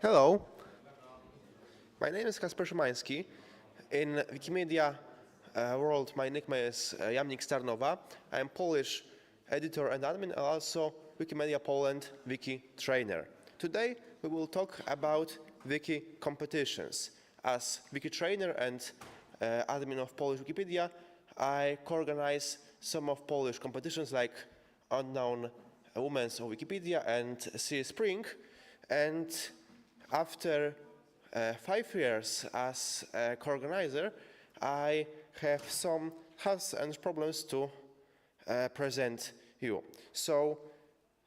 Hello, my name is Kasper Szymański. In Wikimedia world, my nickname is Jamnik Starnowa. I am Polish editor and admin, and also Wikimedia Poland wiki trainer. Today we will talk about wiki competitions. As wiki trainer and admin of Polish Wikipedia, I co-organize some of Polish competitions like Unknown Women's of Wikipedia and CEE Spring. And after 5 years as a co-organizer, I have some hacks and problems to present you. So,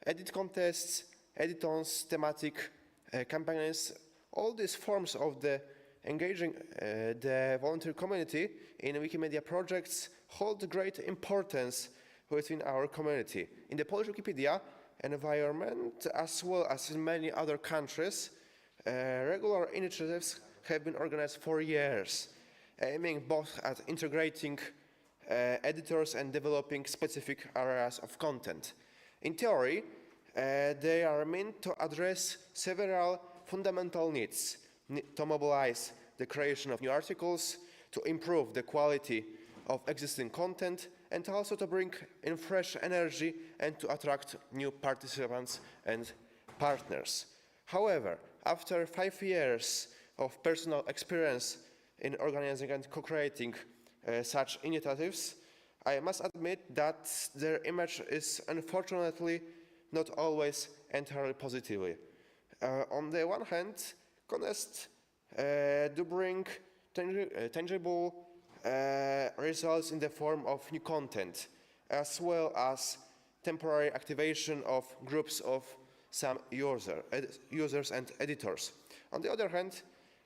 edit contests, editons, thematic campaigns, all these forms of the engaging the volunteer community in Wikimedia projects hold great importance within our community. In the Polish Wikipedia environment, as well as in many other countries, regular initiatives have been organized for years, aiming both at integrating editors and developing specific areas of content. In theory, they are meant to address several fundamental needs, to mobilize the creation of new articles, to improve the quality of existing content, and also to bring in fresh energy and to attract new participants and partners. However, after 5 years of personal experience in organizing and co-creating such initiatives, I must admit that their image is unfortunately not always entirely positively. On the one hand, contests do bring tangible results in the form of new content, as well as temporary activation of groups of some users and editors. On the other hand,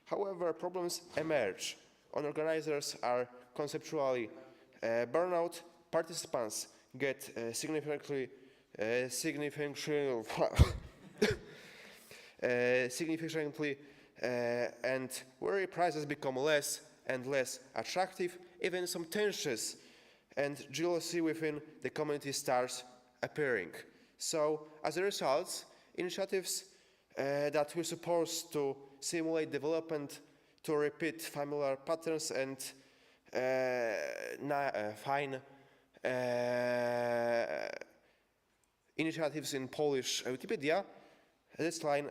however, problems emerge. Organizers are conceptually burnout, participants get significantly and where prices become less and less attractive, even some tensions and jealousy within the community starts appearing. So, as a result, initiatives that were supposed to simulate development, to repeat familiar patterns and find initiatives in Polish Wikipedia, this line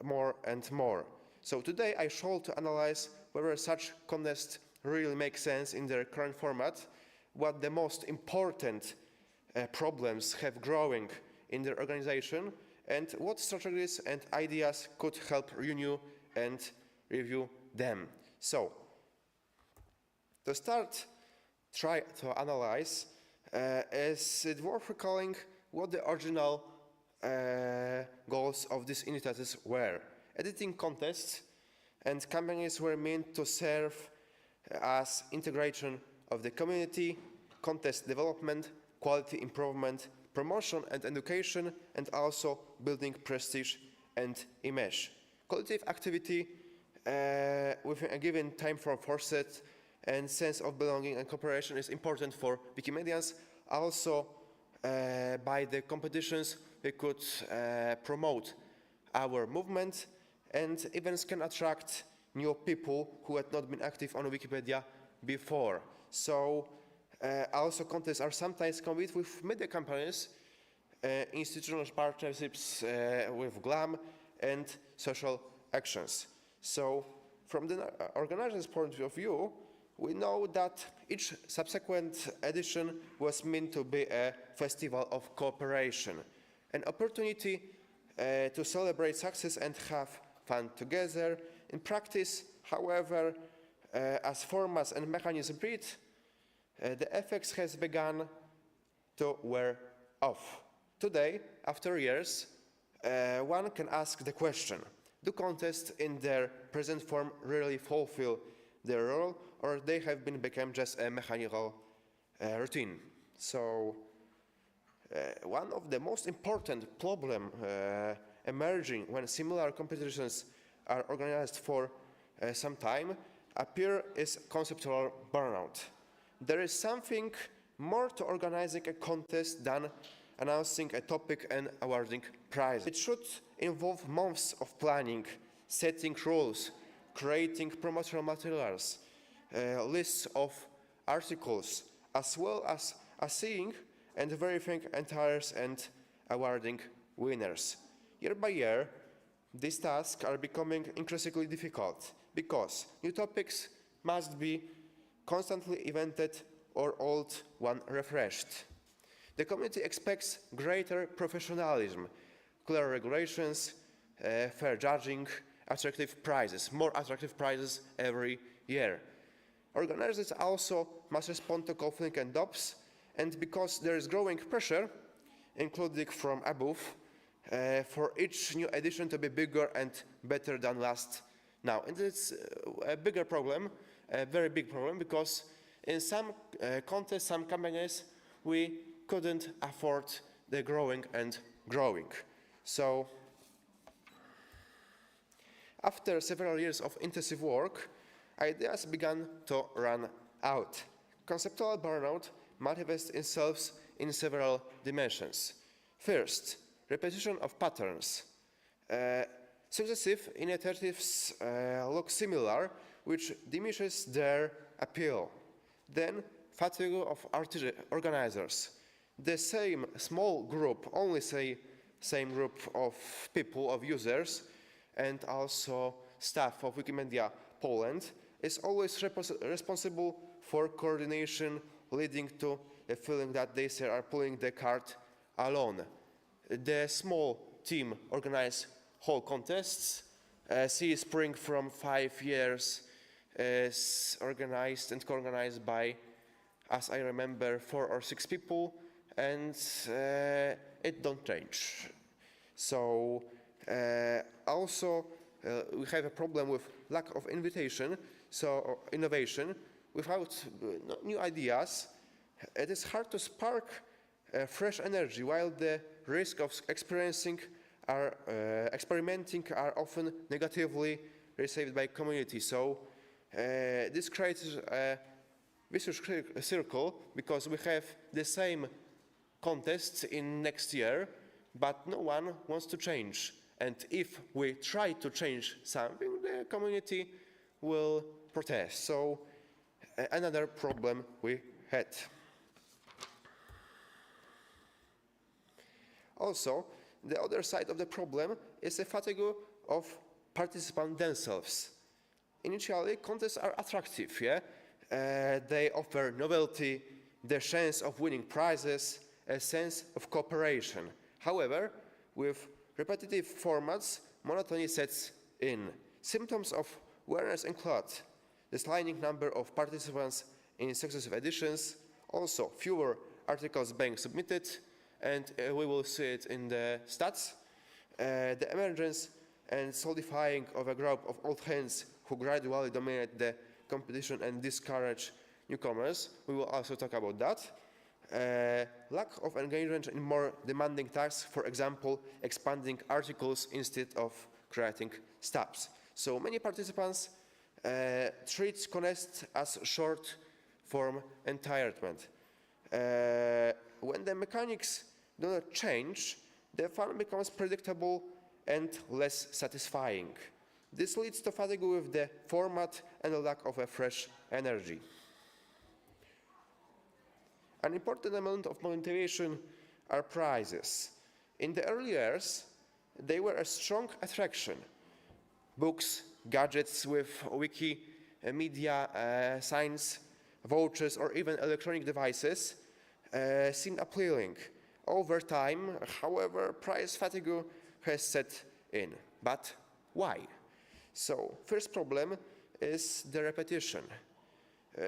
more and more. So today I shall to analyze whether such contests really make sense in their current format, what the most important problems have growing in their organization, and what strategies and ideas could help renew and review them. So, to start, try to analyze, is it worth recalling what the original goals of these initiatives were. Editing contests and campaigns were meant to serve as integration of the community, contest development, quality improvement, promotion and education, and also building prestige and image. Collective activity within a given time frame foresight and sense of belonging and cooperation is important for Wikimedians. Also, by the competitions, we could promote our movement, and events can attract new people who had not been active on Wikipedia before. So, also contests are sometimes combined with media companies, institutional partnerships with GLAM, and social actions. So, from the organizer's point of view, we know that each subsequent edition was meant to be a festival of cooperation, an opportunity to celebrate success and have fun together. In practice, however, as formats and mechanisms breed, the effects has begun to wear off. Today, after years, one can ask the question, do contests in their present form really fulfill their role, or they have become just a mechanical routine? So, one of the most important problems emerging when similar competitions are organized for some time appear is conceptual burnout. There is something more to organizing a contest than announcing a topic and awarding prizes. It should involve months of planning, setting rules, creating promotional materials, lists of articles, as well as assessing and verifying entries and awarding winners. Year by year, these tasks are becoming increasingly difficult because new topics must be constantly invented or old one refreshed. The community expects greater professionalism, clear regulations, fair judging, attractive prizes, more attractive prizes every year. Organizers also must respond to conflict and doubts, and because there is growing pressure, including from above, for each new edition to be bigger and better than last now. And it's a bigger problem, a very big problem, because in some contests, some companies, we couldn't afford the growing and growing. So after several years of intensive work, ideas began to run out. Conceptual burnout manifests itself in several dimensions. First, repetition of patterns. Successive initiatives look similar, which diminishes their appeal. Then, fatigue of organizers. The same small group, only same group of people, of users, and also staff of Wikimedia Poland, is always responsible for coordination, leading to the feeling that they are pulling the cart alone. The small team organizes whole contests. CEE Spring from 5 years is organized and co-organized by, as I remember, 4 or 6 people, and it don't change. So also we have a problem with lack of innovation. So innovation without new ideas, it is hard to spark fresh energy, while the risk of experimenting are often negatively received by community. So this creates a vicious circle, because we have the same contests in next year, but no one wants to change. And if we try to change something, the community will protest. So another problem we had. Also, the other side of the problem is the fatigue of participants themselves. Initially, contests are attractive, yeah? They offer novelty, the chance of winning prizes, a sense of cooperation. However, with repetitive formats, monotony sets in. Symptoms of weariness include the declining number of participants in successive editions, also fewer articles being submitted, and we will see it in the stats, the emergence and solidifying of a group of old hands who gradually dominate the competition and discourage newcomers. We will also talk about that. Lack of engagement in more demanding tasks, for example, expanding articles instead of creating stabs. So many participants treat contests as short-form entertainment. When the mechanics do not change, the fun becomes predictable and less satisfying. This leads to fatigue with the format and a lack of a fresh energy. An important element of motivation are prizes. In the early years, they were a strong attraction. Books, gadgets with Wikimedia signs, vouchers, or even electronic devices seemed appealing. Over time, however, prize fatigue has set in. But why? So, first problem is the repetition.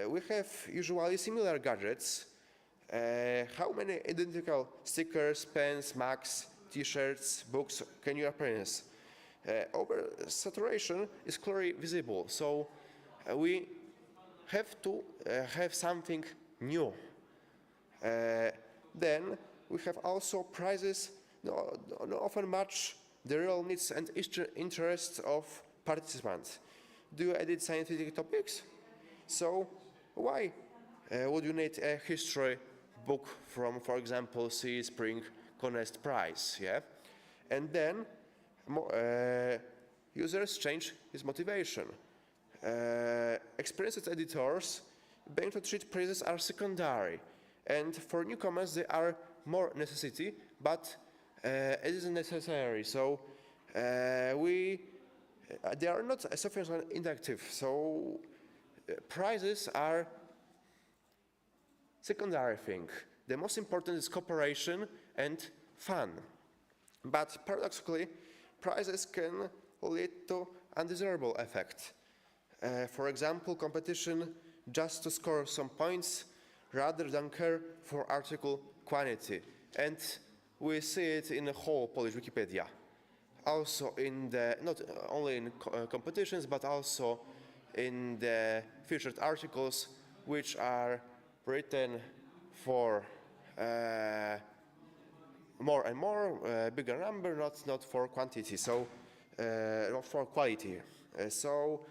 We have usually similar gadgets. How many identical stickers, pens, mugs, t-shirts, books can you appearance? Oversaturation is clearly visible, so we have to have something new. Then we have also prizes not often match the real needs and interests of participants. Do you edit scientific topics? So why would you need a history book from, for example, CEE Spring Contest Prize, yeah? And then users change his motivation. Experienced editors begin to treat prizes as secondary, and for newcomers they are more necessity, but it isn't necessary. So they are not sufficiently interactive. So prizes are secondary thing. The most important is cooperation and fun. But paradoxically, prizes can lead to undesirable effect. For example, competition just to score some points rather than care for article quality. And we see it in the whole Polish Wikipedia. Also in the, not only in competitions, but also in the featured articles which are written for more and more, bigger number, not for quantity, so not for quality. So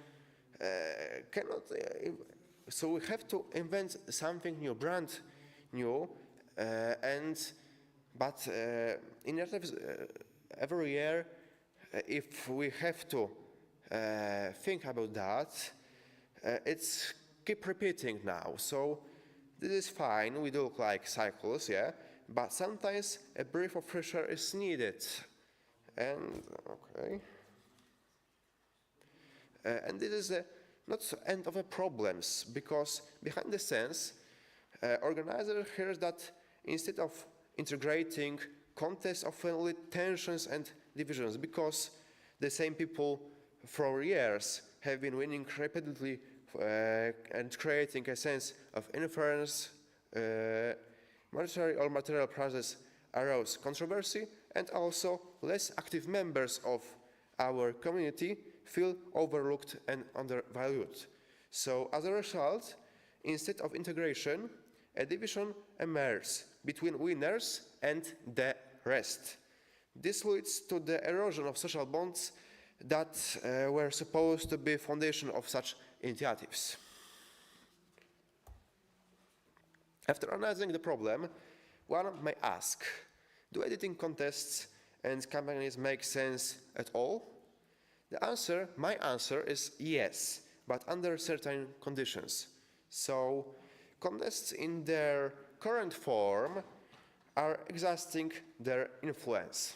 we have to invent something new, brand new, but in every year, if we have to think about that, it's keep repeating now. So this is fine. We do like cycles, yeah, but sometimes a breath of fresh air is needed. And okay, and this is not the end of the problems, because behind the scenes, organizer hears that instead of integrating contests, often lead tensions and divisions, because the same people for years have been winning repeatedly and creating a sense of interference. Monetary or material prizes arouse controversy, and also less active members of our community feel overlooked and undervalued. So as a result, instead of integration, a division emerges between winners and the rest. This leads to the erosion of social bonds that were supposed to be the foundation of such initiatives. After analyzing the problem, one may ask, do editing contests and campaigns make sense at all? My answer is yes, but under certain conditions. So, contests in their current form are exhausting their influence.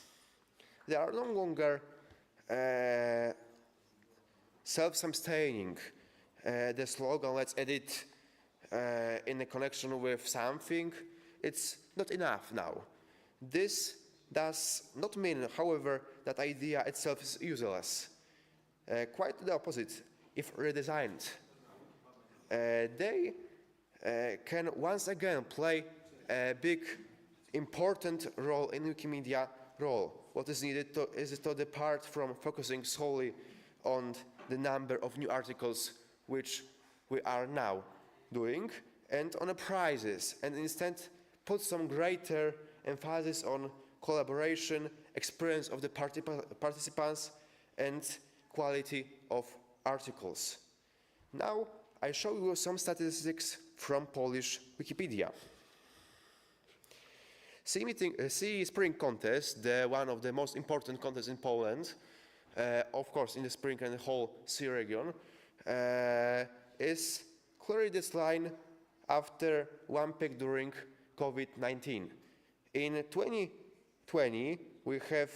They are no longer self-sustaining. The slogan, let's edit in a connection with something, it's not enough now. This does not mean, however, that idea itself is useless. Quite the opposite, if redesigned. They can once again play a big, important role in Wikimedia role. What is needed is to depart from focusing solely on the number of new articles which we are now doing and on the prizes, and instead put some greater emphasis on collaboration, experience of the participants, and quality of articles. Now I show you some statistics from Polish Wikipedia. CEE Spring Contest, one of the most important contests in Poland, of course in the spring and the whole CEE region, is clearly declined after one peak during COVID-19. In 2020, we have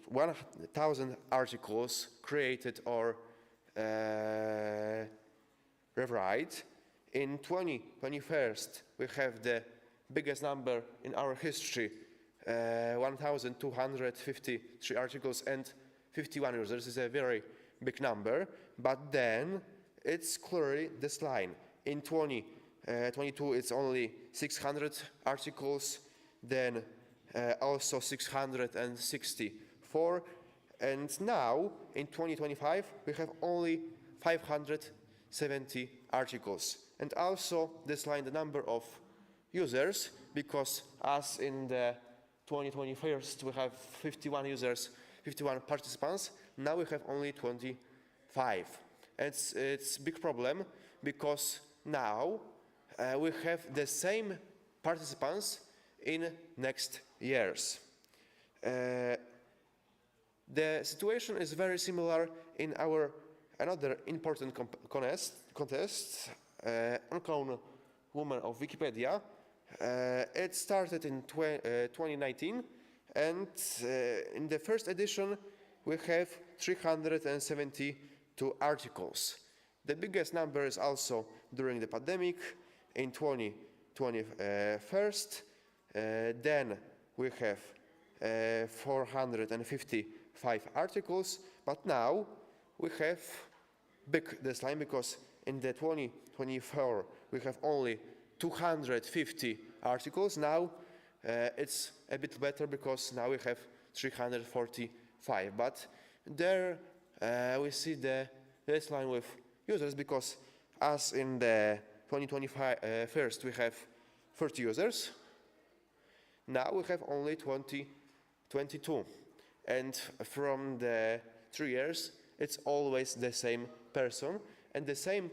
1,000 articles created or rewrite. In 2021, we have the biggest number in our history, 1,253 articles and 51 users. This is a very big number, but then it's clearly decline. In 2022, it's only 600 articles, then also 664, and now in 2025 we have only 570 articles, and also decline the number of users, because as in the 2021 we have 51 users, 51 participants, now we have only 25. It's a big problem, because now we have the same participants in next years. The situation is very similar in our another important contest, Unknown Woman of Wikipedia. It started in 2019, and in the first edition we have 372 articles. The biggest number is also during the pandemic in 2021. Then we have 455 articles, but now we have big decline because in the 2024 we have only 250 articles. Now it's a bit better because now we have 345, but there we see the decline with users because as in the 2025 first we have 30 users, now we have only 22, and from the 3 years it's always the same person, and the same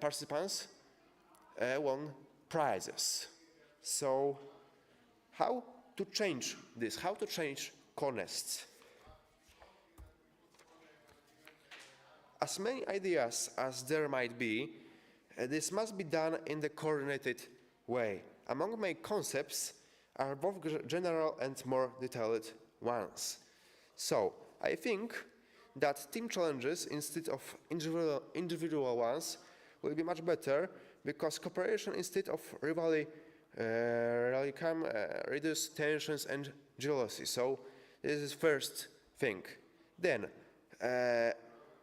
participants won prizes. So how to change this? How to change contests? As many ideas as there might be, this must be done in the coordinated way. Among my concepts are both general and more detailed ones. So I think that team challenges instead of individual ones will be much better because cooperation instead of rivalry can reduce tensions and jealousy. So this is first thing. Then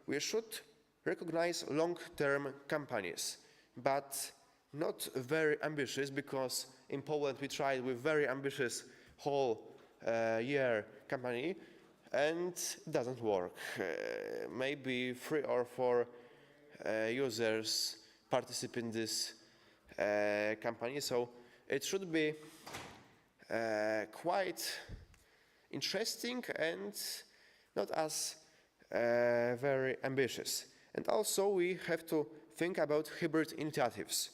we should recognize long-term companies, but not very ambitious, because in Poland we tried with very ambitious whole year company and it doesn't work. Maybe 3 or 4 users participate in this company, so it should be quite interesting and not as very ambitious. And also we have to think about hybrid initiatives,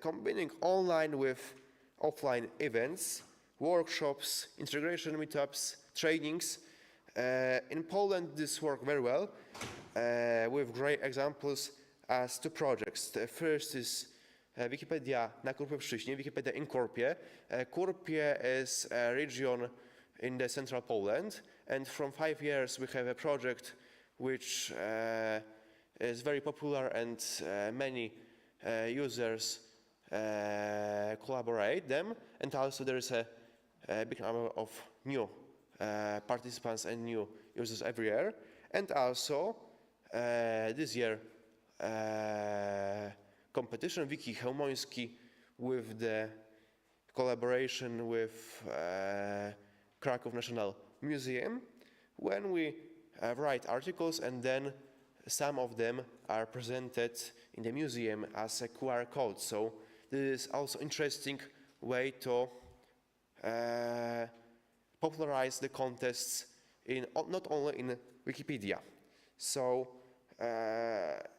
combining online with offline events, workshops, integration meetups, trainings. In Poland this works very well, with great examples as 2 projects. The first is Wikipedia na Kurpie, Wikipedia in Kurpie. Kurpie is a region in the central Poland, and from 5 years we have a project which is very popular and many users collaborate them, and also there is a big number of new participants and new users every year. And also this year competition Wiki Chełmoński with the collaboration with Kraków National Museum, when we write articles and then some of them are presented in the museum as a QR code. So this is also interesting way to popularize the contests in not only in Wikipedia. So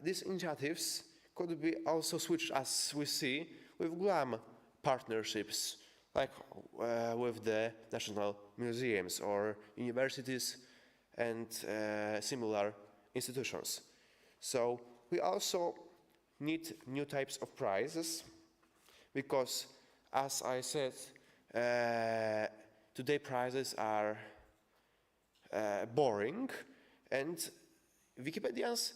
these initiatives could be also switched, as we see, with GLAM partnerships, like with the national museums or universities and similar institutions. So we also need new types of prizes, because, as I said, today prizes are boring, and Wikipedians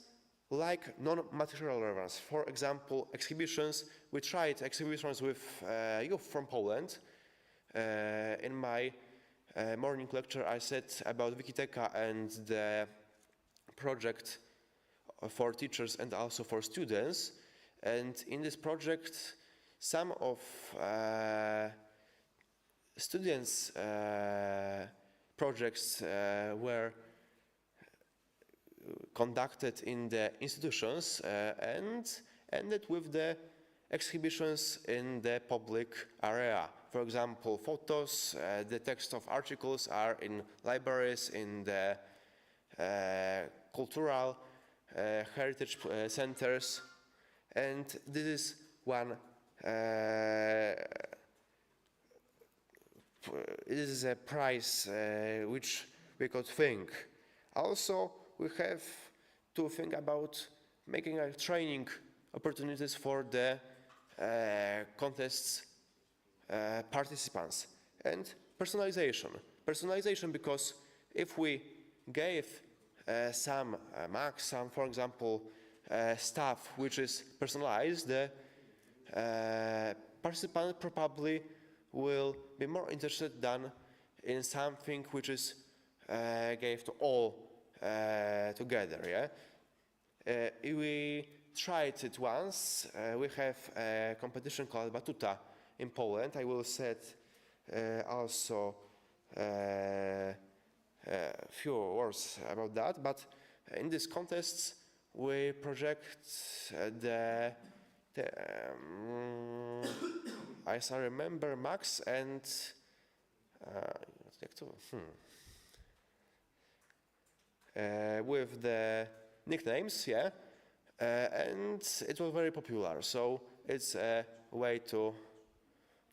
like non-material relevance. For example, exhibitions. We tried exhibitions with youth from Poland. In my morning lecture I said about Wikidata and the project for teachers and also for students. And in this project some of students' projects were conducted in the institutions and ended with the exhibitions in the public area. For example, photos, the text of articles are in libraries, in the cultural heritage centers. And this is one. This is a price which we could think. Also, we have to think about making training opportunities for the contests participants, and personalization. Personalization, because if we gave some marks, some, for example, stuff which is personalized, the participant probably will be more interested than in something which is gave to all together. Yeah? We tried it once. We have a competition called Batuta in Poland. I will set also a few words about that. But in these contests, we project as I remember, Max and with the nicknames, yeah, and it was very popular. So it's a way to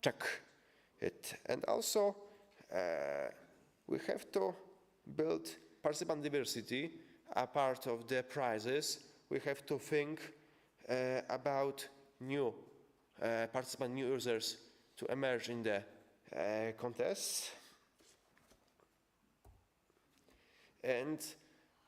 check it. And also, we have to build participant diversity. A part of the prizes, we have to think about new participant, new users to emerge in the contests. And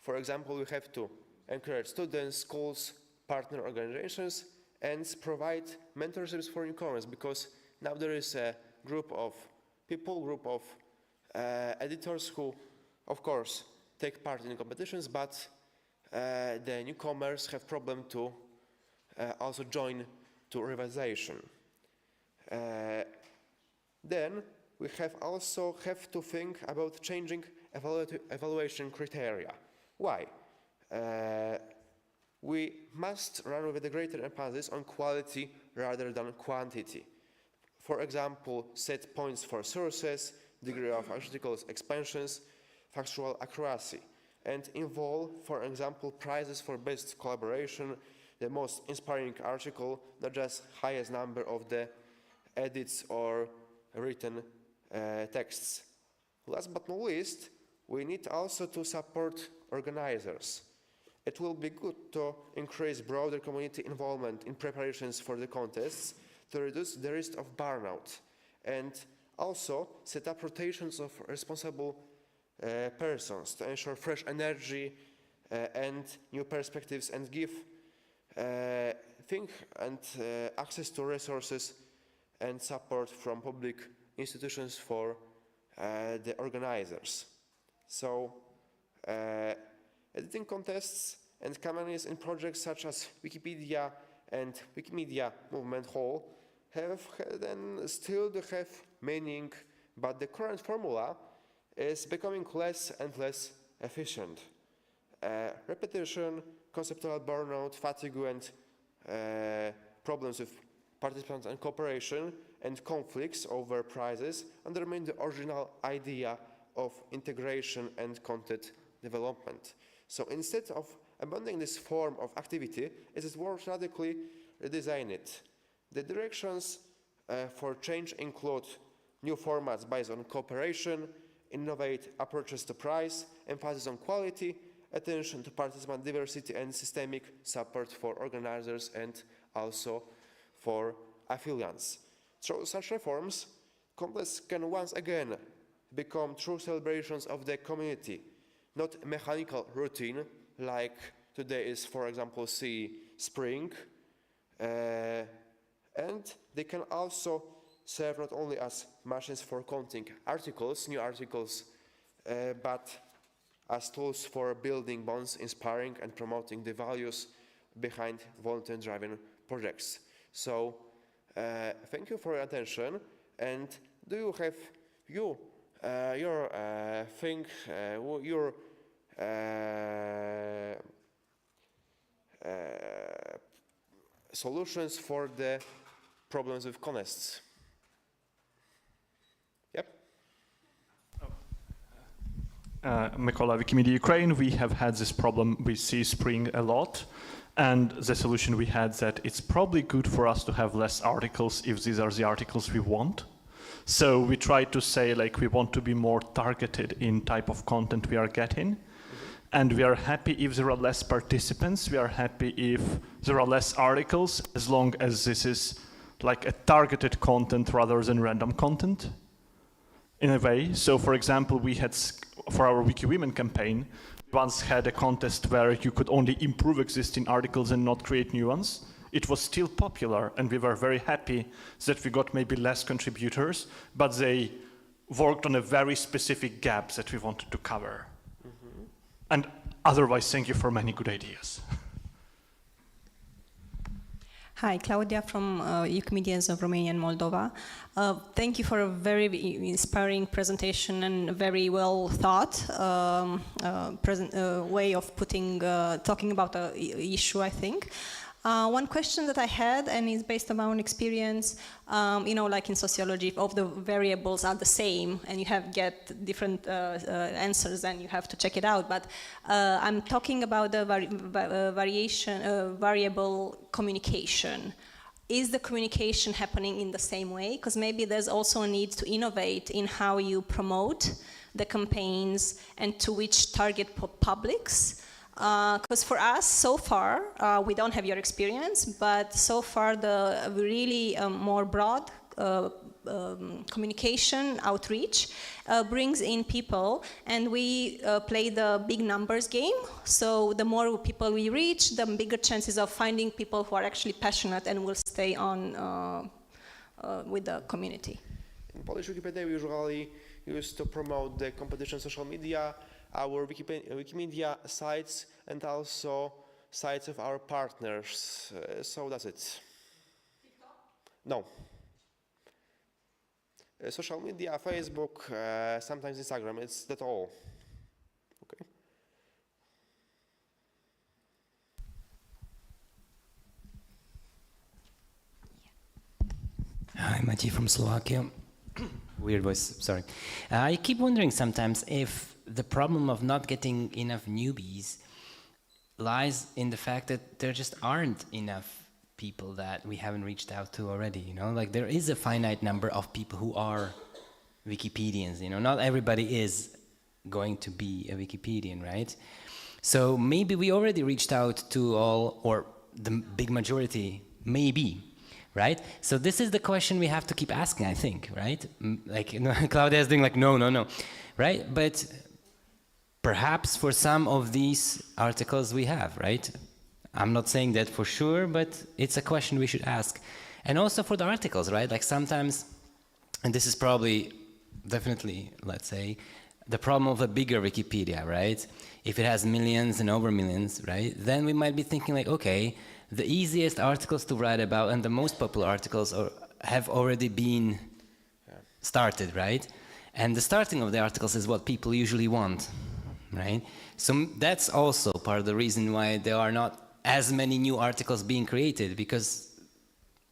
for example, we have to encourage students, schools, partner organizations, and provide mentorships for newcomers, because now there is a group of people, group of editors who, of course, take part in the competitions, but the newcomers have problem to also join to revisation. Then we also have to think about changing evaluation criteria. Why? We must run with a greater emphasis on quality rather than quantity. For example, set points for sources, degree of articles, expansions, factual accuracy, and involve, for example, prizes for best collaboration, the most inspiring article, not just highest number of the edits or written texts. Last but not least, we need also to support organizers. It will be good to increase broader community involvement in preparations for the contests to reduce the risk of burnout, and also set up rotations of responsible persons to ensure fresh energy and new perspectives, and give access to resources and support from public institutions for the organizers. So, editing contests and companies in projects such as Wikipedia and Wikimedia Movement Hall have and still have meaning, but the current formula is becoming less and less efficient. Repetition, conceptual burnout, fatigue, and problems with participants and cooperation, and conflicts over prizes undermine the original idea of integration and content development. So instead of abandoning this form of activity, it is worth radically redesign it. The directions for change include new formats based on cooperation, innovate approaches to prize, emphasis on quality, attention to participant diversity, and systemic support for organizers and also for affiliates. Through such reforms, contests can once again become true celebrations of the community, not a mechanical routine like today is, for example, CEE Spring. And they can also serve not only as machines for counting articles, new articles, but as tools for building bonds, inspiring and promoting the values behind volunteer-driven projects. So, thank you for your attention. And do you have your solutions for the problems with contests? Yep. Mykola, Wikimedia Ukraine, we have had this problem with CEE Spring a lot. And the solution we had that it's probably good for us to have less articles if these are the articles we want. So we tried to say, like, we want to be more targeted in type of content we are getting. And we are happy if there are less participants. We are happy if there are less articles, as long as this is like a targeted content rather than random content, in a way. So, for example, we had, for our Wiki Women campaign, we once had a contest where you could only improve existing articles and not create new ones. It was still popular, and we were very happy that we got maybe less contributors, but they worked on a very specific gap that we wanted to cover. And otherwise, thank you for many good ideas. Hi, Claudia from Wikimedias of Romania and Moldova. Thank you for a very inspiring presentation and a very well thought way of talking about the issue, I think. One question that I had, and is based on my own experience, you know, like in sociology, if all the variables are the same and you get different answers, then you have to check it out. But I'm talking about the variable communication. Is the communication happening in the same way? Because maybe there's also a need to innovate in how you promote the campaigns and to which target publics. Because for us, so far, we don't have your experience, but so far the really more broad communication outreach brings in people, and we play the big numbers game. So the more people we reach, the bigger chances of finding people who are actually passionate and will stay on with the community. In Polish Wikipedia, we usually used to promote the competition social media, our Wikimedia sites, and also sites of our partners. So that's it. TikTok? No. Social media, Facebook, sometimes Instagram, that's all. Okay. Hi, Maciej from Slovakia. Weird voice, sorry. I keep wondering sometimes if the problem of not getting enough newbies lies in the fact that there just aren't enough people that we haven't reached out to already, you know? Like, there is a finite number of people who are Wikipedians, you know? Not everybody is going to be a Wikipedian, right? So maybe we already reached out to all, or the big majority, maybe. Right? So this is the question we have to keep asking, I think, right? Like, you know, Claudia is doing like, no, no, no, right? But perhaps for some of these articles we have, right? I'm not saying that for sure, but it's a question we should ask. And also for the articles, right? Like sometimes, and this is probably, definitely, let's say, the problem of a bigger Wikipedia, right? If it has millions and over millions, right? Then we might be thinking like, okay, the easiest articles to write about and the most popular articles have already been started, right? And the starting of the articles is what people usually want, right? So that's also part of the reason why there are not as many new articles being created, because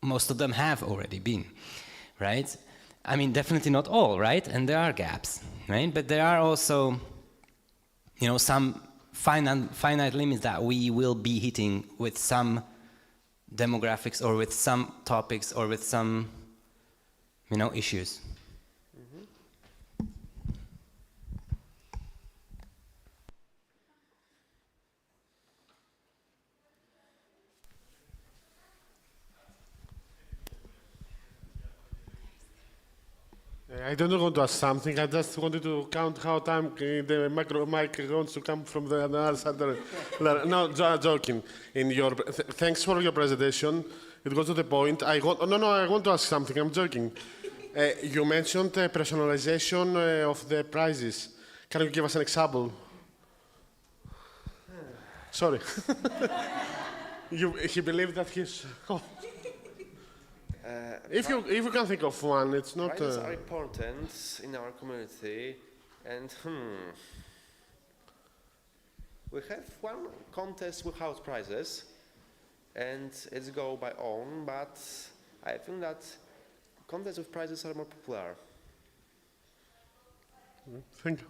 most of them have already been, right? I mean, definitely not all, right? And there are gaps, right? But there are also, you know, some finite limits that we will be hitting with some demographics or with some topics or with some, you know, issues. I don't want to ask something. I just wanted to count how time the mic wants to come from the other side. No, joking. Thanks for your presentation. It goes to the point. I want to ask something. I'm joking. You mentioned personalization of the prizes. Can you give us an example? Sorry. He believed that he's. Oh. If you can think of one, it's not. Prizes are important in our community, and we have one contest without prizes, and it's go by own. But I think that contests with prizes are more popular. Thank you.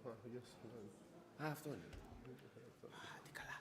Yes. Αυτό είναι. Τι καλά.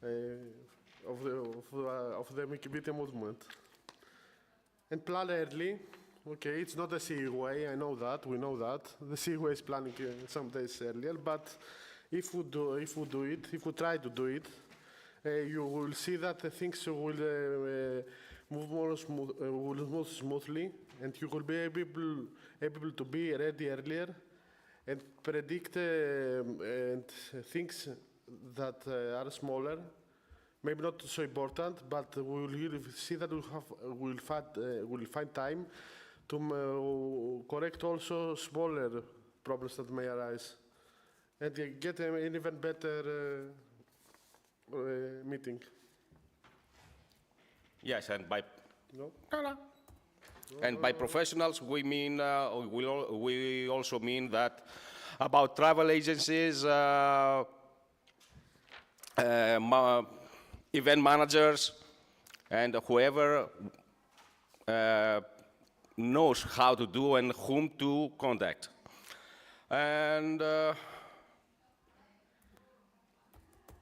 of the Wikipedia movement. And plan early. Okay, it's not the CE way, I know that, we know that. The CE way is planning some days earlier, but if we try to do it, you will see that the things will move smoothly, and you will be able to be ready earlier and predict and things that are smaller, maybe not so important, but we will see that we'll find time to correct also smaller problems that may arise and get an even better meeting. Yes, and by No? and by professionals we mean we also mean that about travel agencies, event managers, and whoever knows how to do and whom to contact. And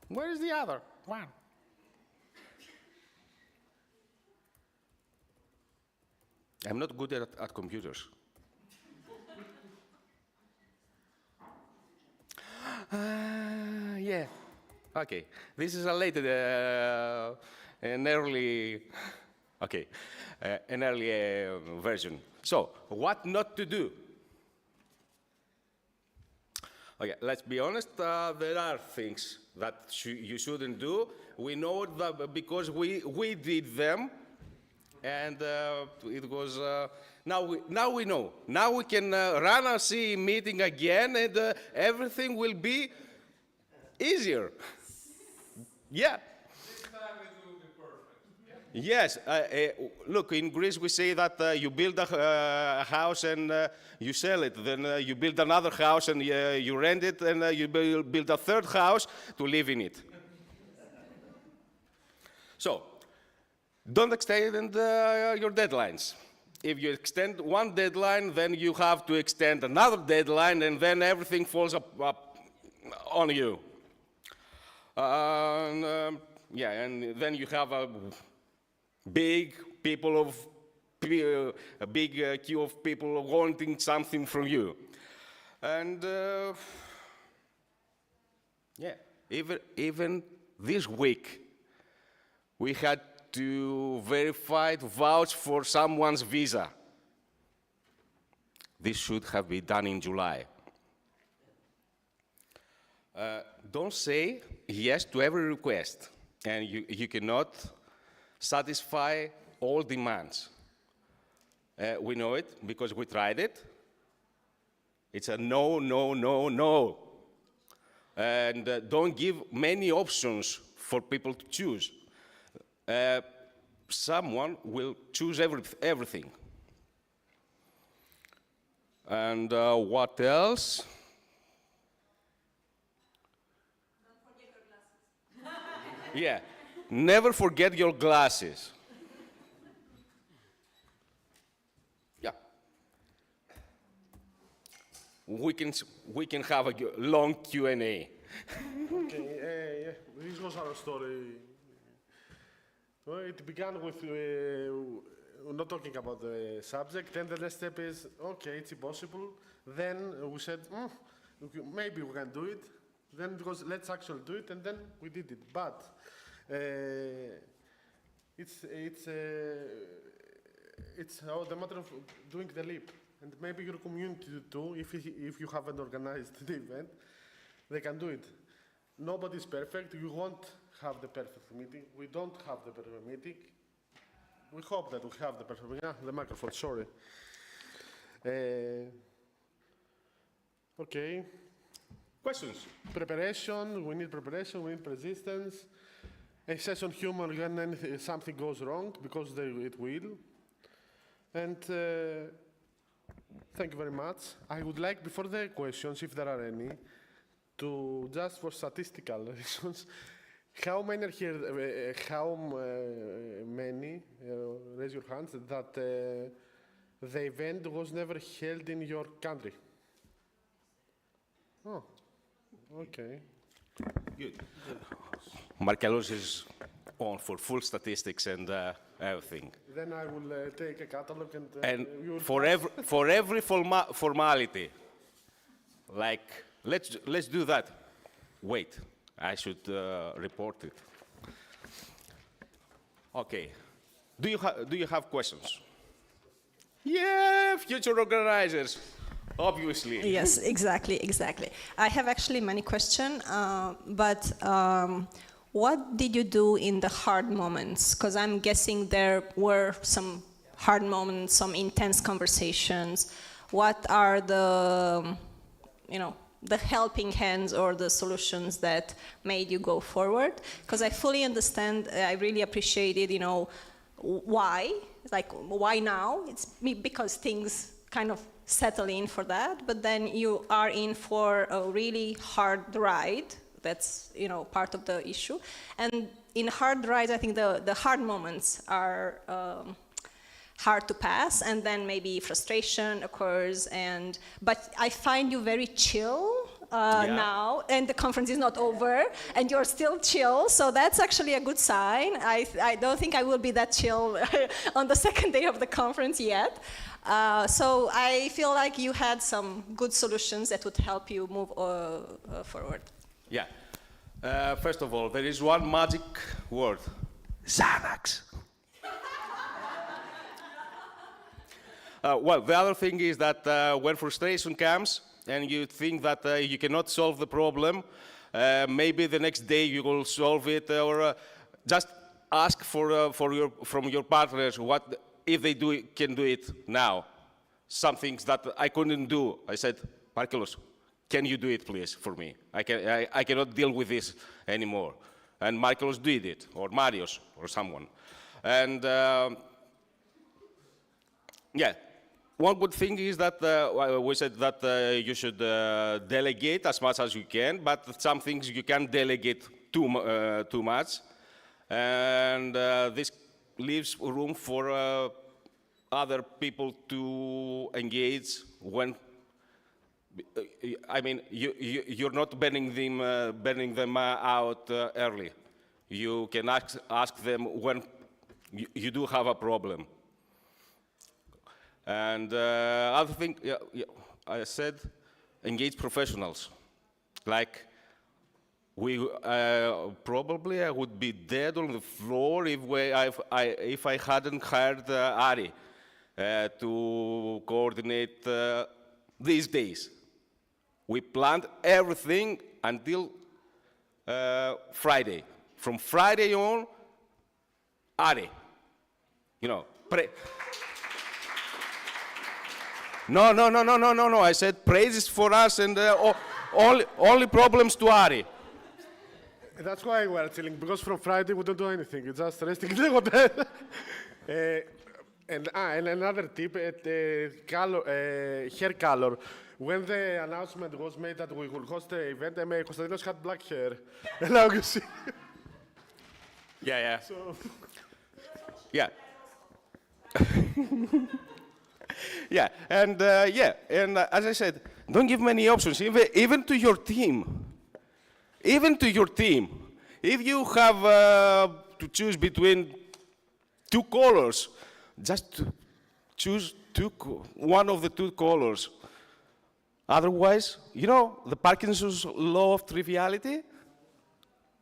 where is the other one? I'm not good at computers. Yeah. Okay. This is a later, an early version. So, what not to do? Okay, let's be honest, there are things that you shouldn't do. We know that because we did them, and it was, now we know. Now we can run our CE meeting again, and everything will be easier. Yeah. Yes, look, in Greece we say that you build a house and you sell it. Then you build another house and you rent it, and you build a third house to live in it. So, don't extend your deadlines. If you extend one deadline, then you have to extend another deadline, and then everything falls up on you. Yeah, and then you have a big queue of people wanting something from you. And yeah, even this week, we had to vouch for someone's visa. This should have been done in July. Don't say yes to every request, and you cannot satisfy all demands. We know it because we tried it. It's a no, no, no, no. And don't give many options for people to choose. Someone will choose everything. And what else? Don't forget your glasses. Yeah, never forget your glasses. Yeah. We can have a long Q&A. Okay, yeah, this was our story. Well, it began with not talking about the subject, and the next step is, okay, it's impossible. Then we said, maybe we can do it. Then it was, let's actually do it, and then we did it. But it's the matter of doing the leap. And maybe your community too, if you haven't organized the event, they can do it. Nobody's perfect. You won't have the perfect meeting. We don't have the perfect meeting. We hope that we have the perfect meeting. The microphone, sorry. Okay. Questions? Preparation, we need persistence. A session humor when something goes wrong, because it will. And thank you very much. I would like, before the questions, if there are any, to just for statistical reasons, how many are here, raise your hands, that the event was never held in your country? Oh, okay. Good. Markellos is on for full statistics and everything. Then I will take a catalog and you will For every formality, like let's do that. Wait, I should report it. Okay. Do you have questions? Yeah, future organizers, obviously. Yes, exactly. I have actually many questions, but what did you do in the hard moments? Because I'm guessing there were some hard moments, some intense conversations. What are the, the helping hands or the solutions that made you go forward? Because I fully understand, I really appreciated, why now? It's because things kind of settle in for that, but then you are in for a really hard ride. That's, part of the issue. And in hard rides, I think the hard moments are hard to pass, and then maybe frustration occurs, but I find you very chill now, and the conference is not over, and you're still chill, so that's actually a good sign. I don't think I will be that chill on the second day of the conference yet. So I feel like you had some good solutions that would help you move forward. Yeah. First of all, there is one magic word, Xanax. Well, the other thing is that when frustration comes and you think that you cannot solve the problem, maybe the next day you will solve it, or just ask from your partners what if they can do it now. Some things that I couldn't do. I said, Markellos, can you do it, please, for me? I cannot deal with this anymore. And Markellos did it, or Marios, or someone. And yeah. One good thing is that we said that you should delegate as much as you can, but some things you can't delegate too much. And this leaves room for other people to engage when, I mean, you're not burning them out early. You can ask them when you do have a problem. And other thing, I said, engage professionals. Like, probably I would be dead on the floor if I hadn't hired Ari to coordinate these days. We planned everything until Friday. From Friday on, Ari, No. I said praises for us and only problems to Ari. That's why we're chilling, because from Friday we don't do anything. It's just resting in the hotel. And another tip, hair color. When the announcement was made that we will host the event, Konstantinos had black hair. And now you see. Yeah. So. Yeah. Yeah, and as I said, don't give many options, even to your team. Even to your team. If you have to choose between two colors, just choose one of the two colors. Otherwise, the Parkinson's law of triviality,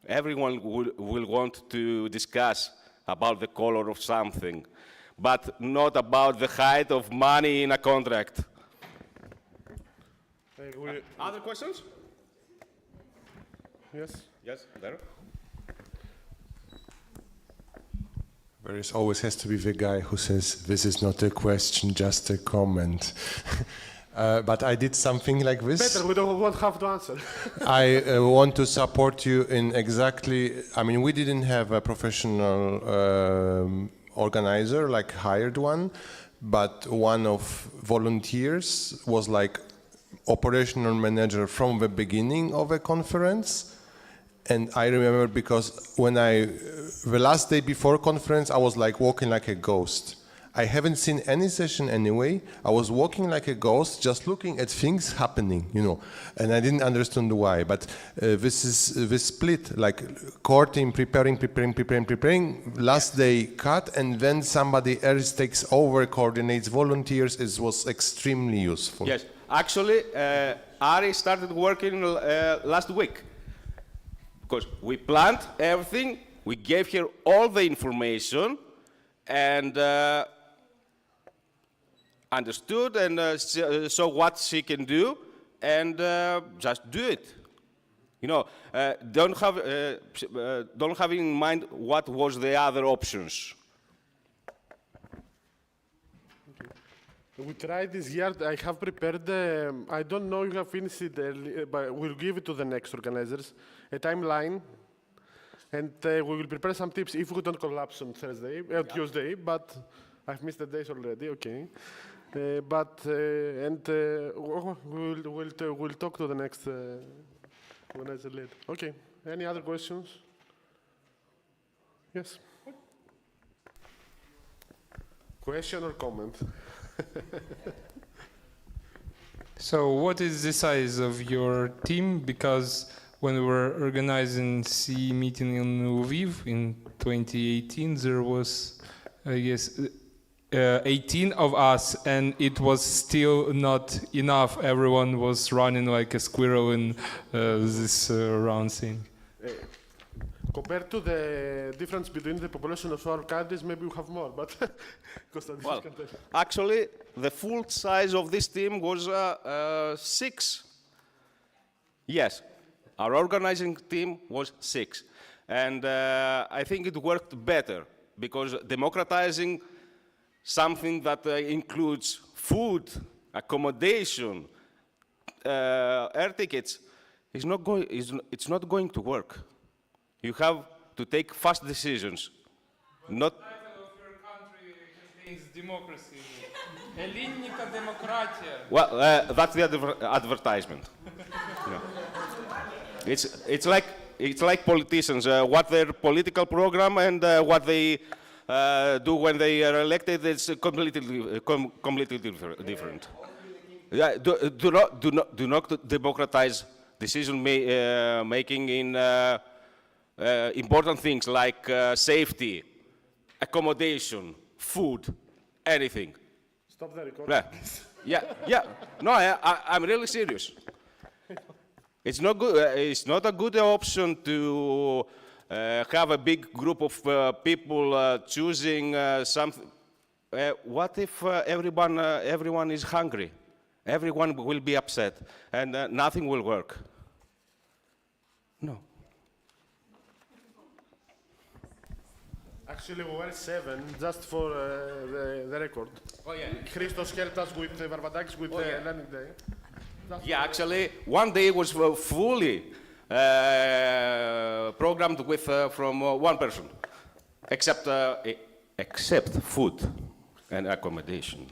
everyone will want to discuss about the color of something, but not about the height of money in a contract. Other questions? Yes, there. There always has to be the guy who says, this is not a question, just a comment. But I did something like this. Better, we won't have to answer. I want to support you in exactly, we didn't have a professional organizer, like hired one, but one of volunteers was like operational manager from the beginning of a conference. And I remember because when the last day before conference, I was like walking like a ghost. I haven't seen any session anyway. I was walking like a ghost, just looking at things happening, you know, and I didn't understand why. But this split, like core team preparing, last day cut, and then somebody else takes over, coordinates volunteers. It was extremely useful. Yes, actually, Ari started working last week because we planned everything. We gave her all the information and understood and saw what she can do and just do it. You know, don't have in mind what was the other options. We tried this year. I have prepared, I don't know if you have finished it early, but we'll give it to the next organizers, a timeline. And we will prepare some tips if we don't collapse on Tuesday, but I've missed the days already, okay. We'll talk to the next organizer later. Okay, any other questions? Yes? Question or comment? So what is the size of your team? Because when we were organizing CEE meeting in Lviv in 2018, there was, I guess, 18 of us, and it was still not enough. Everyone was running like a squirrel in this round thing. Compared to the difference between the population of our countries, maybe we have more, but well, actually, the full size of this team was 6. Yes, our organizing team was 6. And I think it worked better because democratizing something that includes food, accommodation, air tickets, it's not going to work. You have to take fast decisions. Not. The title of your country contains democracy. Ellinika demokratia. Well, that's the advertisement. You know. It's like politicians. What their political program and what they do when they are elected is completely different. Yeah, do not democratize decision making in important things like safety, accommodation, food, anything. Stop the recording. Yeah. No, I'm really serious. It's not good. It's not a good option to have a big group of people choosing something. What if everyone is hungry? Everyone will be upset, and nothing will work. No. Actually, we were 7, just for the record. Oh yeah. Christos helped us with Varvadakis with the learning day. Yeah, actually, one day was fully programmed with from one person, except food and accommodation.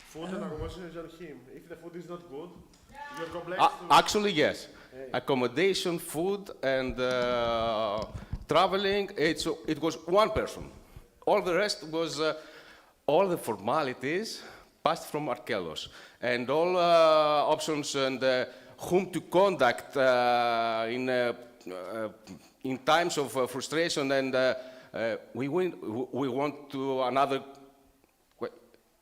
Food and accommodation is on him. If the food is not good, you're complex. Actually, yes. Accommodation, food, and traveling. It was one person. All the rest was all the formalities passed from Arkelos, and all options and whom to contact in times of frustration, and we want to another.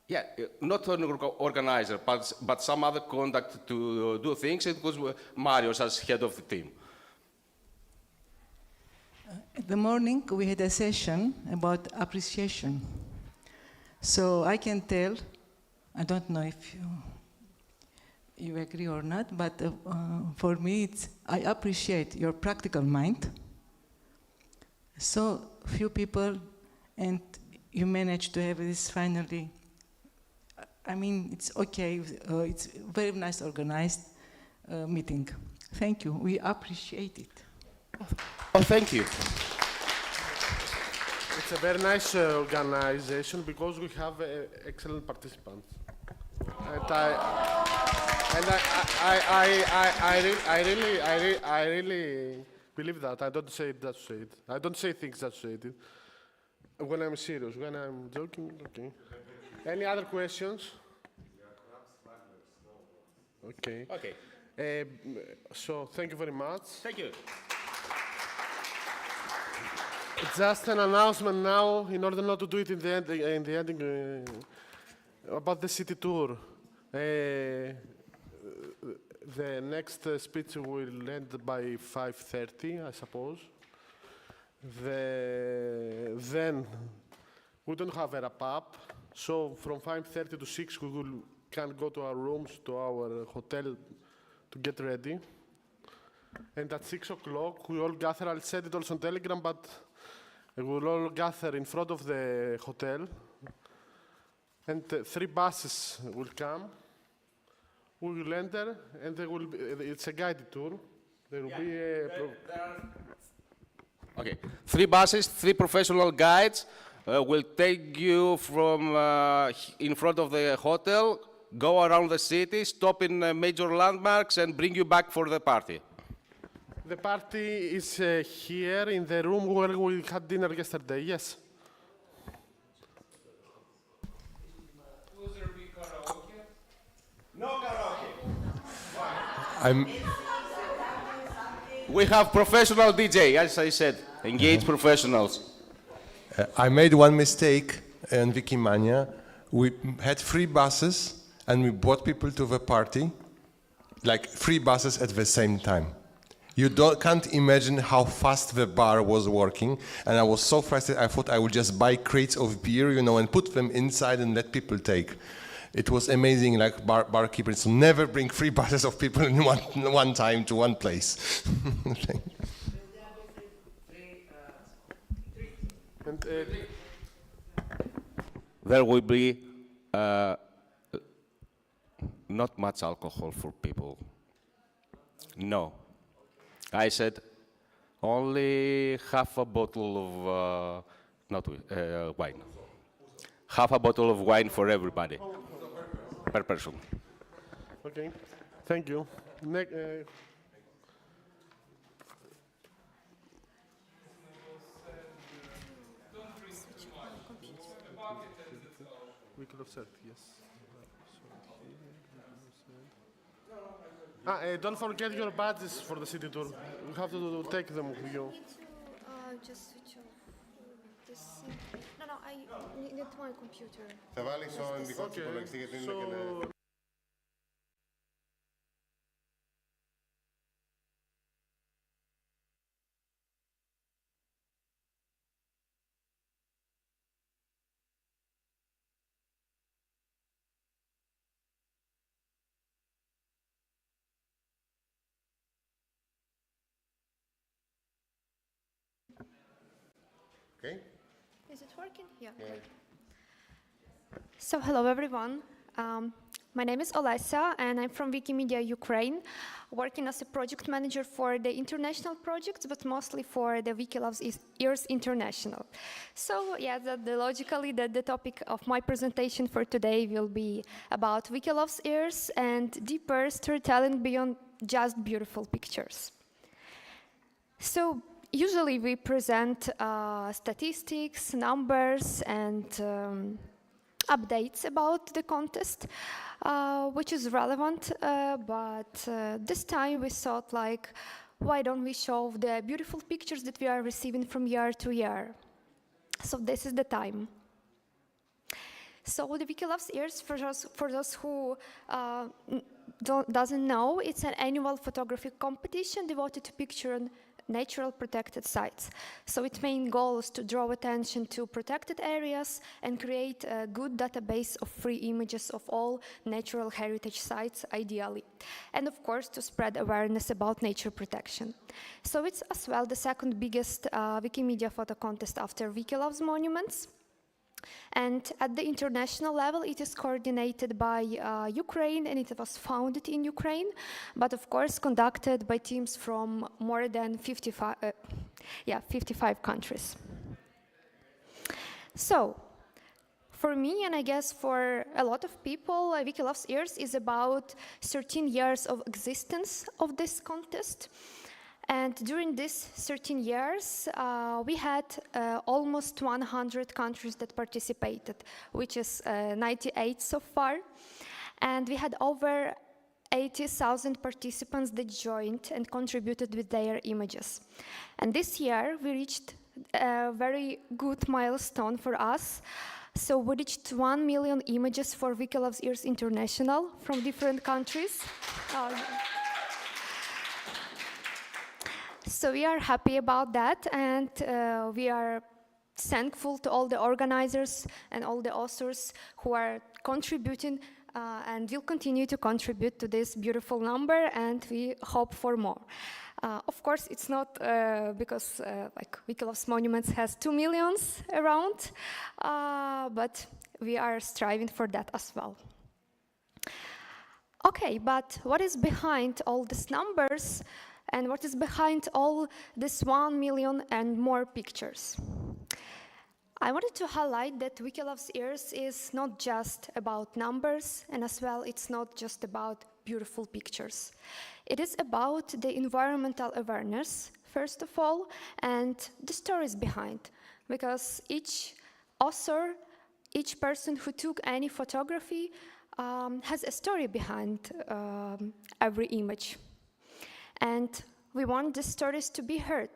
Yeah, not an organizer, but some other contact to do things. It was Marios as head of the team. In the morning, we had a session about appreciation. So I can tell, I don't know if you agree or not, but for me, I appreciate your practical mind. So few people, and you managed to have this finally. I mean, it's okay. It's very nice organized meeting. Thank you. We appreciate it. Oh, thank you. It's a very nice organization because we have excellent participants. I really believe that. I don't say it just to say it. I don't say things just to say it. When I'm serious, when I'm joking, okay. Any other questions? Okay. Okay. So thank you very much. Thank you. Just an announcement now, in order not to do it in the ending, about the city tour. The next speech will end by 5:30, I suppose. Then we don't have a wrap-up, so from 5:30 to 6 can go to our rooms, to our hotel, to get ready. And at 6 o'clock, we all gather. I'll send it also on Telegram, but we will all gather in front of the hotel. And 3 buses will come. We will enter, and it's a guided tour. There will be Okay. 3 buses, 3 professional guides will take you from in front of the hotel, go around the city, stop in major landmarks, and bring you back for the party. The party is here in the room where we had dinner yesterday, yes. Will there be karaoke? No karaoke. We have professional DJ, as I said, engaged professionals. I made one mistake in Wikimania. We had 3 buses and we brought people to the party, like 3 buses at the same time. You can't imagine how fast the bar was working, and I was so frustrated. I thought I would just buy crates of beer, and put them inside and let people take. It was amazing, like barkeepers never bring 3 buses of people in one time to one place. There will be not much alcohol for people. No. I said only half a bottle of wine. Half a bottle of wine for everybody, per person. Okay, thank you. We could have said yes. Don't forget your badges for the city tour. You have to take them with you. I need to just switch off this thing. No, I need my computer. Θα βάλεις στο ενδικό της υπολογιστή γιατί είναι και Okay. Is it working? Yeah. Okay. So hello everyone. My name is Olesa and I'm from Wikimedia Ukraine, working as a project manager for the international projects, but mostly for the Wikilove's Ears International. So yeah, logically the topic of my presentation for today will be about Wikilove's Ears and deeper storytelling beyond just beautiful pictures. So usually we present statistics, numbers, and updates about the contest, which is relevant, but this time we thought, like, why don't we show the beautiful pictures that we are receiving from year to year? So this is the time. So the Wikilove's Ears, for those who doesn't know, it's an annual photography competition devoted to picturing natural protected sites. So its main goal is to draw attention to protected areas and create a good database of free images of all natural heritage sites, ideally. And of course, to spread awareness about nature protection. So it's as well the second biggest Wikimedia photo contest after Wikilove's Monuments. And at the international level, it is coordinated by Ukraine, and it was founded in Ukraine, but of course conducted by teams from more than 55 countries. So, for me, and I guess for a lot of people, Wikilove's Ears is about 13 years of existence of this contest. And during these 13 years, we had almost 100 countries that participated, which is 98 so far. And we had over 80,000 participants that joined and contributed with their images. And this year, we reached a very good milestone for us. So we reached 1 million images for Wiki Loves Ears International from different countries. So we are happy about that, and we are thankful to all the organizers and all the authors who are contributing and will continue to contribute to this beautiful number, and we hope for more. Of course, it's not because like Wiki Loves Monuments has 2 million around, but we are striving for that as well. Okay, but what is behind all these numbers? And what is behind all this 1 million and more pictures? I wanted to highlight that Wiki Loves Ears is not just about numbers, and as well it's not just about beautiful pictures. It is about the environmental awareness, first of all, and the stories behind. Because each author, each person who took any photography has a story behind every image. And we want the stories to be heard,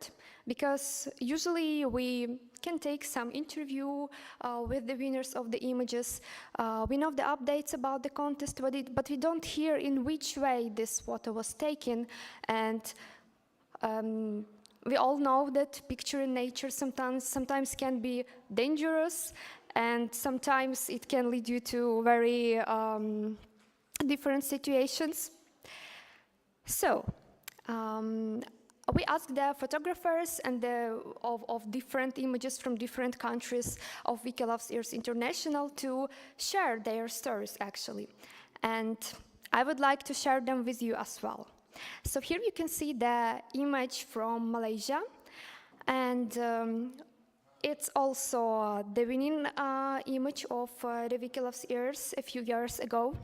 because usually we can take some interview with the winners of the images. We know the updates about the contest, but we don't hear in which way this photo was taken. And we all know that picture in nature sometimes can be dangerous, and sometimes it can lead you to very different situations. So, we asked the photographers and of different images from different countries of Wiki Loves Ears International to share their stories, actually. And I would like to share them with you as well. So here you can see the image from Malaysia, and it's also the winning image of the Wiki Loves Ears a few years ago.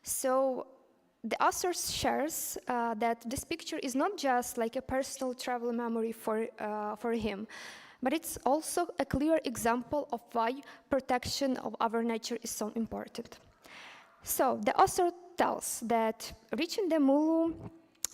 So the author shares that this picture is not just like a personal travel memory for him, but it's also a clear example of why protection of our nature is so important. So the author tells that reaching the Mulu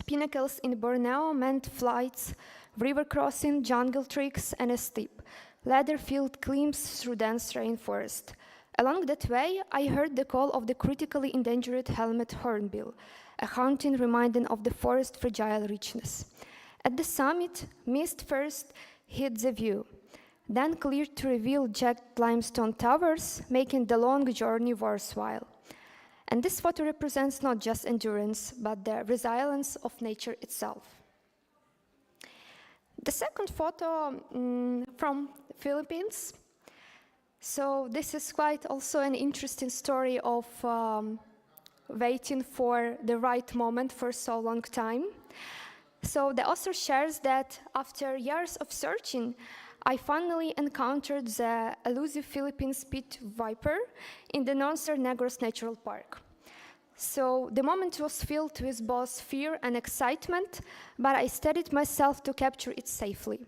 pinnacles in Borneo meant flights, river crossing, jungle treks, and a steep, leather-filled climbs through dense rainforest. Along that way, I heard the call of the critically endangered helmet hornbill, a haunting reminder of the forest's fragile richness. At the summit, mist first hid the view, then cleared to reveal jagged limestone towers, making the long journey worthwhile. And this photo represents not just endurance, but the resilience of nature itself. The second photo from the Philippines. So this is quite also an interesting story of waiting for the right moment for so long time. So the author shares that after years of searching, I finally encountered the elusive Philippine pit viper in the Noncer Negros Natural Park. So the moment was filled with both fear and excitement, but I steadied myself to capture it safely.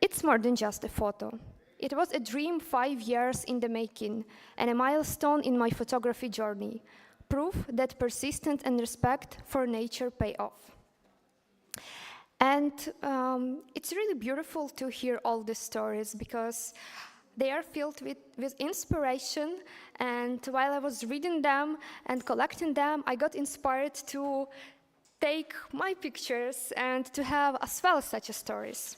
It's more than just a photo. It was a dream 5 years in the making and a milestone in my photography journey, proof that persistence and respect for nature pay off. And it's really beautiful to hear all these stories because they are filled with inspiration, and while I was reading them and collecting them, I got inspired to take my pictures and to have as well such stories.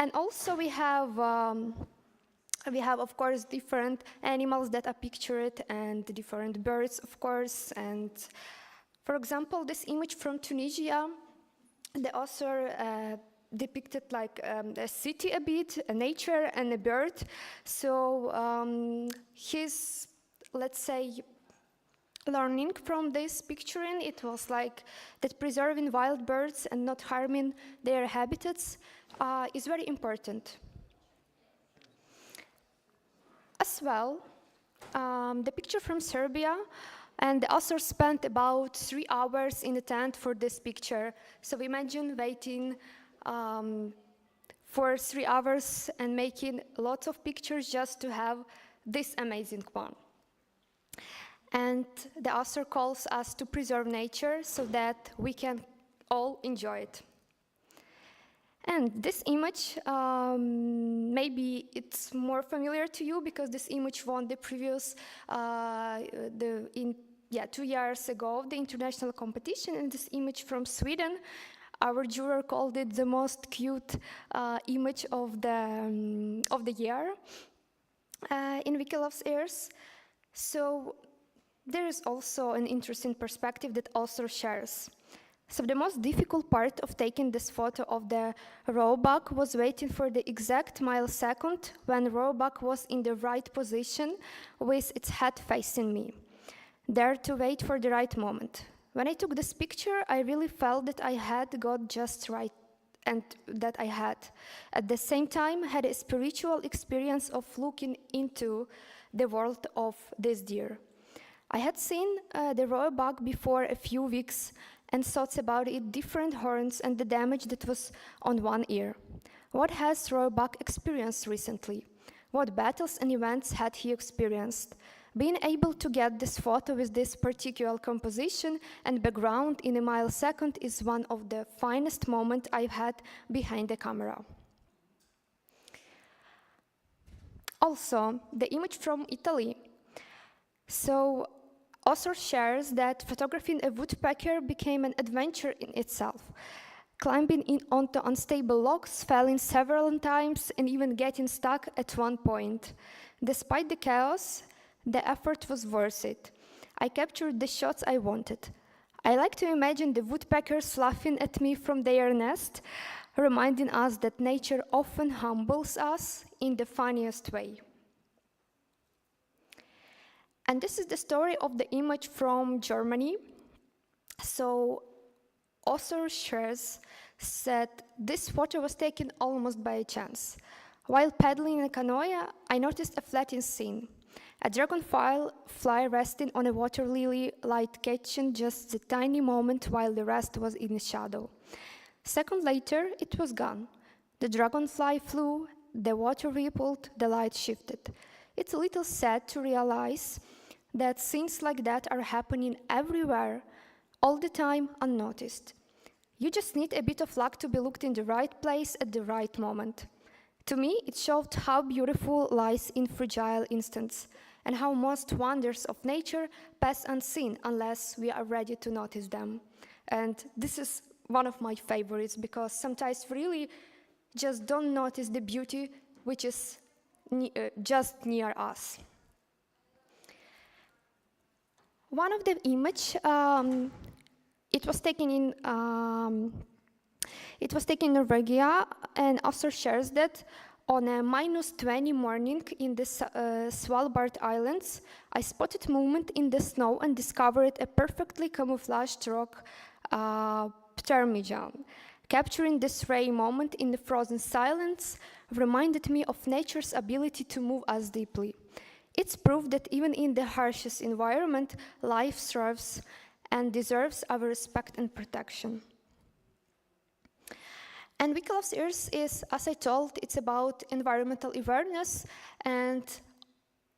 And also we have of course different animals that are pictured and different birds, of course. And for example, this image from Tunisia, the author depicted like a city a bit, a nature and a bird. So his, let's say, learning from this picturing, it was like that preserving wild birds and not harming their habitats is very important. As well, the picture from Serbia, And the author spent about 3 hours in the tent for this picture. So imagine waiting for 3 hours and making lots of pictures just to have this amazing one. And the author calls us to preserve nature so that we can all enjoy it. And this image, maybe it's more familiar to you because this image won the previous, 2 years ago, the international competition. And this image from Sweden, our juror called it the most cute image of the year in Wikilove's ears. So there is also an interesting perspective that author shares. So the most difficult part of taking this photo of the roebuck was waiting for the exact millisecond when roebuck was in the right position with its head facing me, there to wait for the right moment. When I took this picture, I really felt that I had got just right and that I had, at the same time, had a spiritual experience of looking into the world of this deer. I had seen the roebuck before a few weeks and thoughts about its different horns and the damage that was on one ear. What has roebuck experienced recently? What battles and events had he experienced? Being able to get this photo with this particular composition and background in a millisecond is one of the finest moments I've had behind the camera. Also, the image from Italy. So, author shares that photographing a woodpecker became an adventure in itself, climbing onto unstable logs, falling several times, and even getting stuck at one point. Despite the chaos, the effort was worth it. I captured the shots I wanted. I like to imagine the woodpeckers laughing at me from their nest, reminding us that nature often humbles us in the funniest way. And this is the story of the image from Germany. So, author shares that this photo was taken almost by chance. While paddling in a canoe, I noticed a flattened scene. A dragonfly resting on a water lily, light catching just the tiny moment while the rest was in the shadow. Second later, it was gone. The dragonfly flew, the water rippled, the light shifted. It's a little sad to realize that things like that are happening everywhere, all the time, unnoticed. You just need a bit of luck to be looked in the right place at the right moment. To me, it showed how beautiful lies in fragile instants, and how most wonders of nature pass unseen unless we are ready to notice them. And this is one of my favorites, because sometimes really just don't notice the beauty which is just near us. One of the image, it was taken in Norwegia, and author shares that on a -20 morning in the Svalbard Islands, I spotted movement in the snow and discovered a perfectly camouflaged rock ptermigan. Capturing this rare moment in the frozen silence reminded me of nature's ability to move us deeply. It's proof that even in the harshest environment, life thrives and deserves our respect and protection. And Wikilove's Earth is, as I told, it's about environmental awareness, and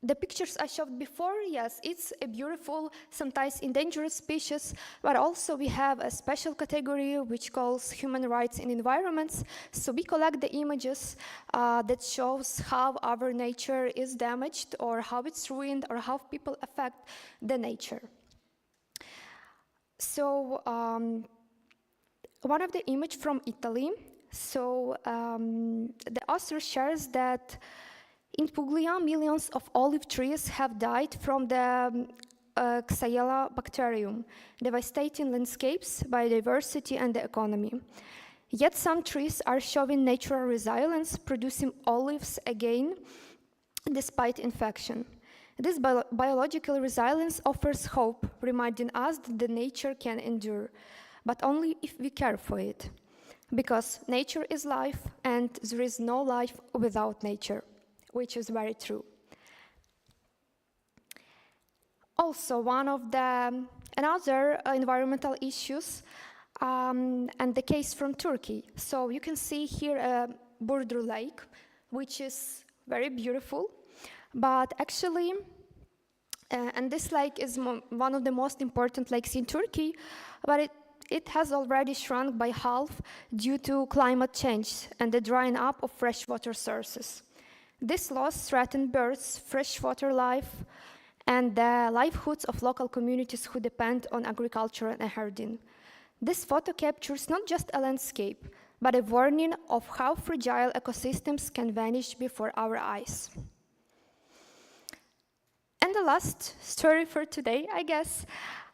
the pictures I showed before, yes, it's a beautiful, sometimes endangered species, but also we have a special category which calls human rights and environments. So we collect the images that shows how our nature is damaged, or how it's ruined, or how people affect the nature. So one of the image from Italy. So the author shares that in Puglia, millions of olive trees have died from the Xylella bacterium, devastating landscapes, biodiversity, and the economy. Yet some trees are showing natural resilience, producing olives again, despite infection. This biological resilience offers hope, reminding us that the nature can endure, but only if we care for it. Because nature is life, and there is no life without nature, which is very true. Also, one of the another environmental issues, and the case from Turkey. So you can see here a Burdur Lake, which is very beautiful, but actually, and this lake is one of the most important lakes in Turkey, but it has already shrunk by half due to climate change and the drying up of freshwater sources. This loss threatened birds, freshwater life, and the livelihoods of local communities who depend on agriculture and herding. This photo captures not just a landscape, but a warning of how fragile ecosystems can vanish before our eyes. And the last story for today, I guess,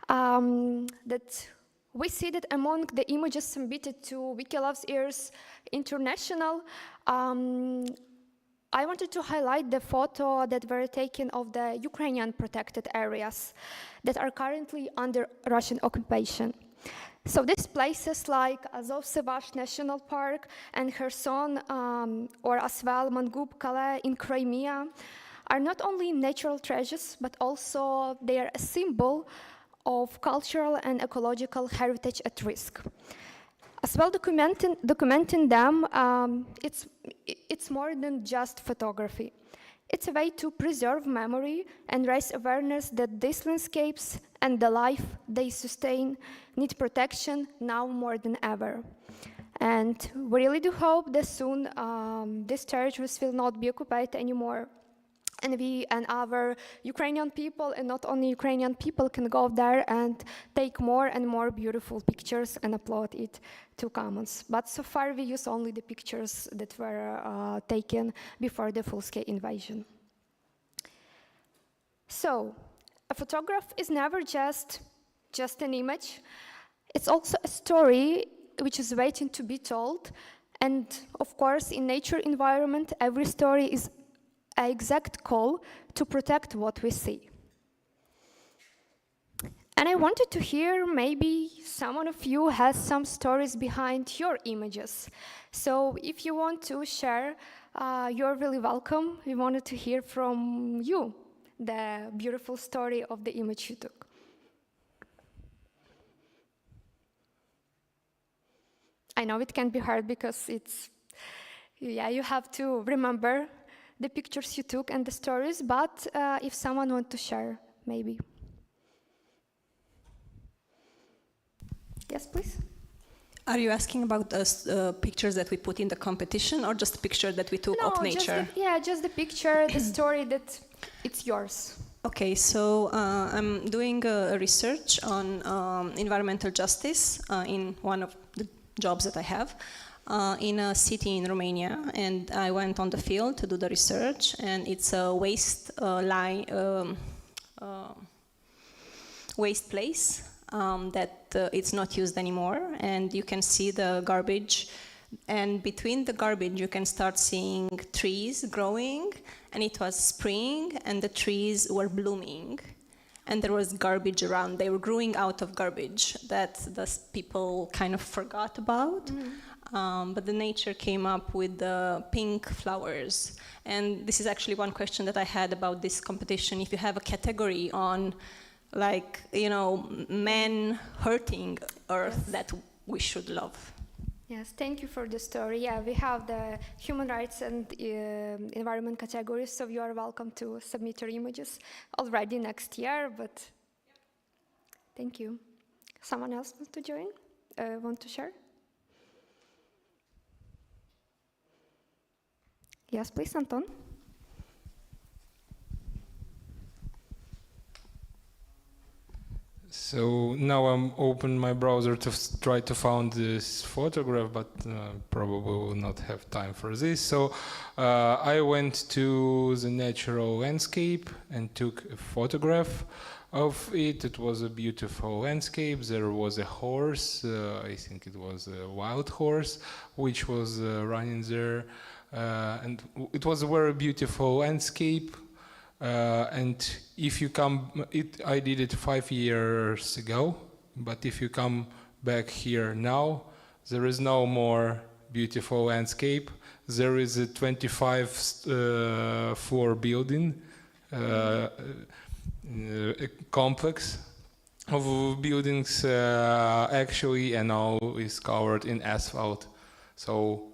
that we see that among the images submitted to Wikilove's Ears International, I wanted to highlight the photo that were taken of the Ukrainian protected areas that are currently under Russian occupation. So these places like Azov-Sevash National Park and Kherson, or as well Mangub-Kale in Crimea, are not only natural treasures, but also they are a symbol of cultural and ecological heritage at risk. As well, documenting them, it's more than just photography. It's a way to preserve memory and raise awareness that these landscapes and the life they sustain need protection now more than ever. And we really do hope that soon these territories will not be occupied anymore. And we and our Ukrainian people, and not only Ukrainian people, can go there and take more and more beautiful pictures and upload it to Commons. But so far we use only the pictures that were taken before the full-scale invasion. So, a photograph is never just an image. It's also a story which is waiting to be told. And of course, in nature environment, every story is an exact call to protect what we see. And I wanted to hear, maybe someone of you has some stories behind your images. So if you want to share, you're really welcome. We wanted to hear from you the beautiful story of the image you took. I know it can be hard because you have to remember the pictures you took and the stories, but if someone wants to share, maybe. Yes, please. Are you asking about the pictures that we put in the competition, or just the picture that we took of nature? Just the picture, the story that it's yours. Okay, so I'm doing a research on environmental justice in one of the jobs that I have. In a city in Romania, and I went on the field to do the research, and it's a waste place that it's not used anymore, and you can see the garbage, and between the garbage you can start seeing trees growing, and it was spring, and the trees were blooming, and there was garbage around. They were growing out of garbage that the people kind of forgot about. But the nature came up with the pink flowers. And this is actually one question that I had about this competition. If you have a category on, like, men hurting Earth that we should love. Yes, thank you for the story. Yeah, we have the human rights and environment categories, so you are welcome to submit your images already next year, but thank you. Someone else wants to join? Want to share? Yes, please, Anton. So now I'm open my browser to try to find this photograph, but probably will not have time for this. So I went to the natural landscape and took a photograph of it. It was a beautiful landscape. There was a horse, I think it was a wild horse, which was running there. And it was a very beautiful landscape. And if you come, I did it 5 years ago, but if you come back here now, there is no more beautiful landscape. There is a 25 floor building. complex of buildings actually, and all is covered in asphalt. So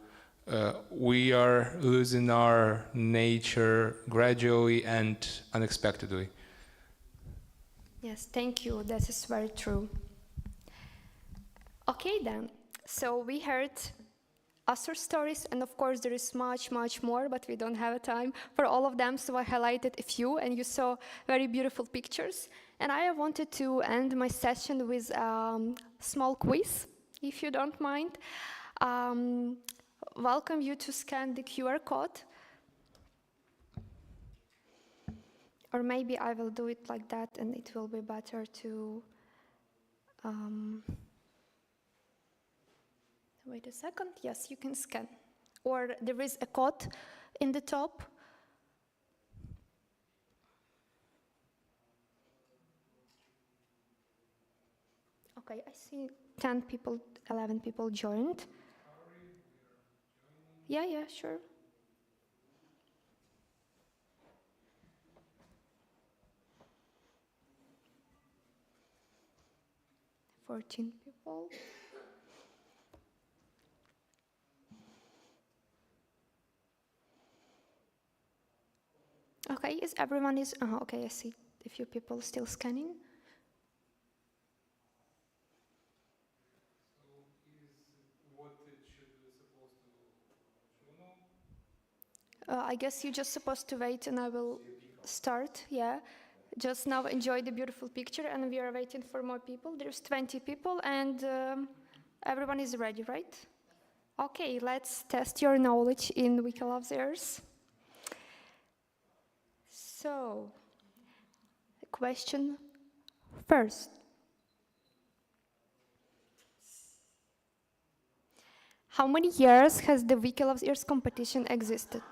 we are losing our nature gradually and unexpectedly. Yes, thank you. That is very true. Okay then, so we heard Astor stories, and of course there is much, much more, but we don't have time for all of them, so I highlighted a few, and you saw very beautiful pictures. And I wanted to end my session with a small quiz, if you don't mind. Welcome you to scan the QR code. Or maybe I will do it like that, and it will be better to... wait a second. Yes, you can scan. Or there is a code in the top. Okay, I see 10 people, 11 people joined. Yeah, sure. $14 people. Okay, is everyone is... okay, I see a few people still scanning. I guess you're just supposed to wait and I will start, yeah. Just now enjoy the beautiful picture and we are waiting for more people. There's 20 people and everyone is ready, right? Okay, let's test your knowledge in Wikilove's. So, question first. How many years has the Wikilove's competition existed?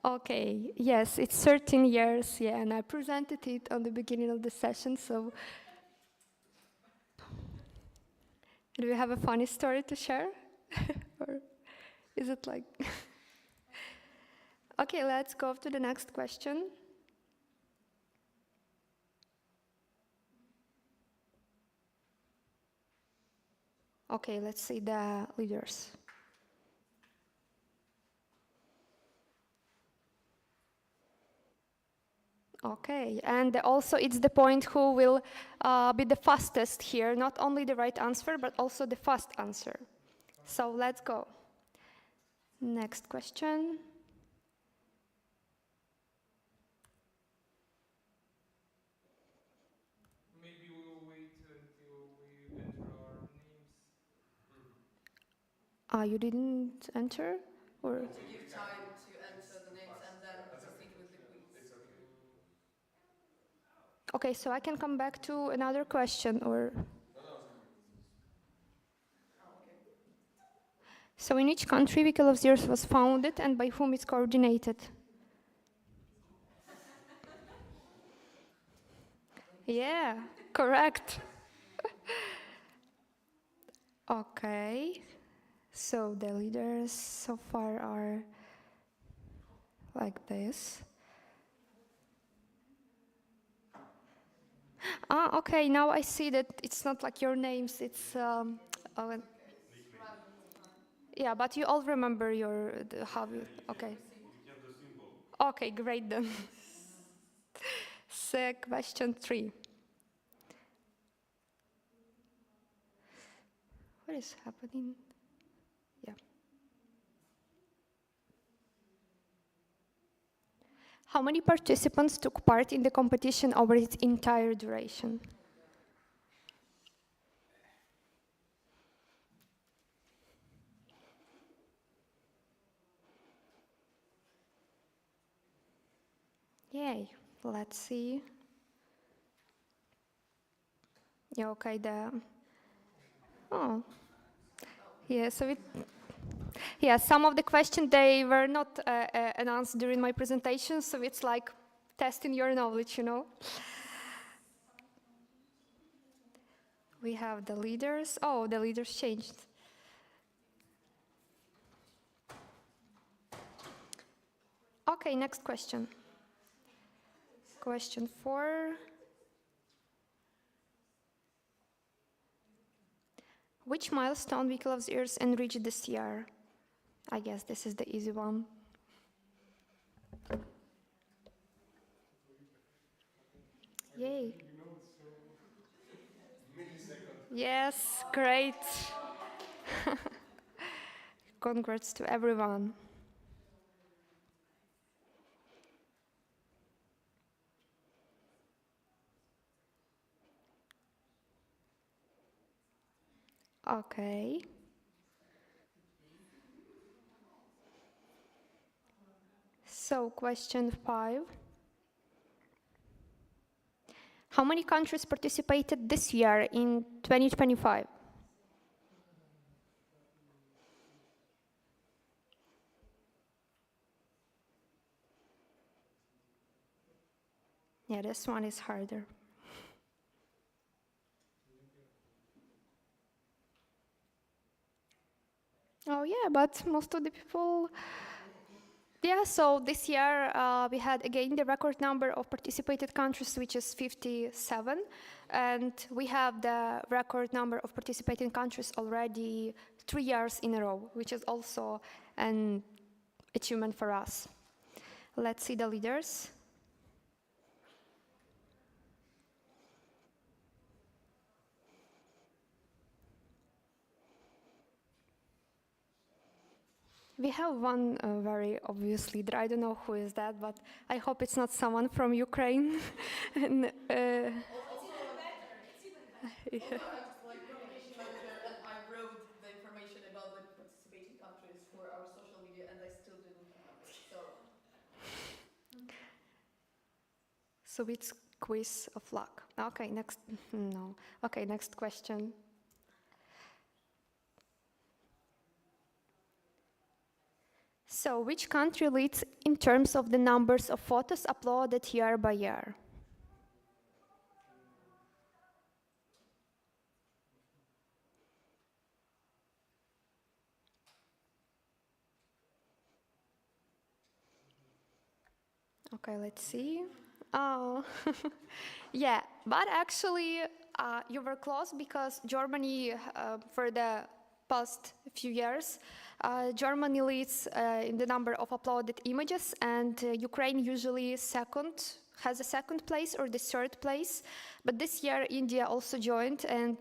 Okay, yes, it's 13 years, yeah, and I presented it on the beginning of the session, so... Do you have a funny story to share? Or is it like... Okay, let's go to the next question. Okay, let's see the leaders. Okay, and also it's the point who will be the fastest here, not only the right answer, but also the fast answer. So let's go. Next question. Maybe we will wait until we enter our names. You didn't enter? Or? To give time to enter the names and then proceed with the quiz. It's okay. Okay, so I can come back to another question, or... So in which country Wikilove's was founded and by whom it's coordinated? Yeah, correct. Okay, so the leaders so far are like this. Okay, now I see that it's not like your names, it's... yeah, but you all remember how you... Okay. Okay, great then. So, question 3. What is happening? Yeah. How many participants took part in the competition over its entire duration? Yay, let's see. Yeah, okay, oh. Yeah, so Yeah, some of the questions, they were not announced during my presentation, so it's like testing your knowledge, you know. We have the leaders. Oh, the leaders changed. Okay, next question. Question 4. Which milestone Wikilove's Earth enriched this year? I guess this is the easy one. Yay. Yes, great. Congrats to everyone. Okay. So, question 5. How many countries participated this year in 2025? Yeah, this one is harder. Oh yeah, but most of the people. Yeah, so this year we had again the record number of participated countries, which is 57, and we have the record number of participating countries already 3 years in a row, which is also an achievement for us. Let's see the leaders. We have one very obvious leader. I don't know who is that, but I hope it's not someone from Ukraine. And, It's even better. Yeah. Also, I just like communication manager, and I wrote the information about the participating countries for our social media, and I still didn't have it. So it's quiz of luck. Okay, next. No. Okay, next question. So, which country leads in terms of the numbers of photos uploaded year by year? Okay, let's see. Oh, yeah, but actually you were close because Germany, for the past few years, Germany leads in the number of uploaded images, and Ukraine usually has a second place or the third place. But this year India also joined, and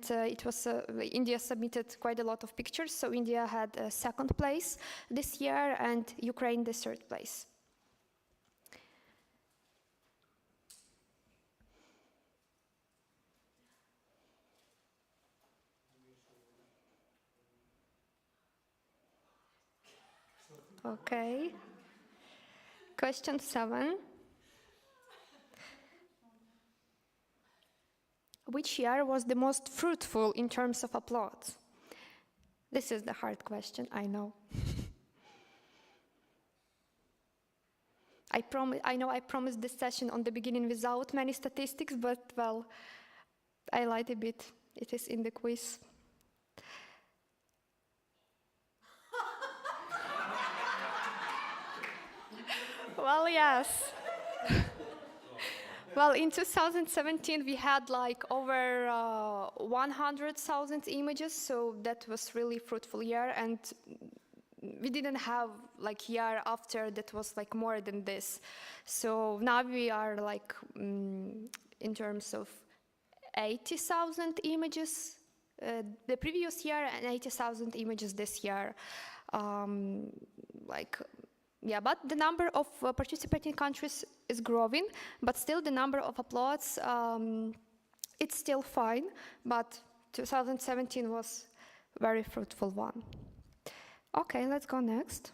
India submitted quite a lot of pictures, so India had a second place this year and Ukraine the third place. Okay. Question 7. Which year was the most fruitful in terms of uploads? This is the hard question, I know. I know I promised this session on the beginning without many statistics, but well, I lied a bit. It is in the quiz. Well, yes. Well, in 2017, we had like over 100,000 images, so that was really fruitful year, and we didn't have like year after that was like more than this. So now we are like in terms of 80,000 images the previous year and 80,000 images this year. Yeah, but the number of participating countries is growing, but still the number of uploads, it's still fine, but 2017 was a very fruitful one. Okay, let's go next.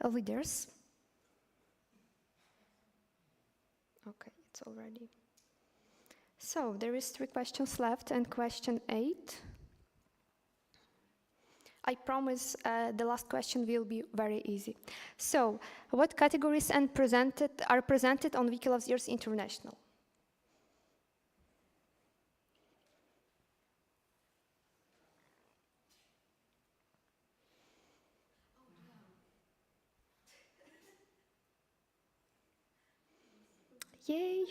Leaders. Okay, it's already. So there is 3 questions left, and question 8. I promise the last question will be very easy. So, what categories are presented on Wikilove's Years International? Yay!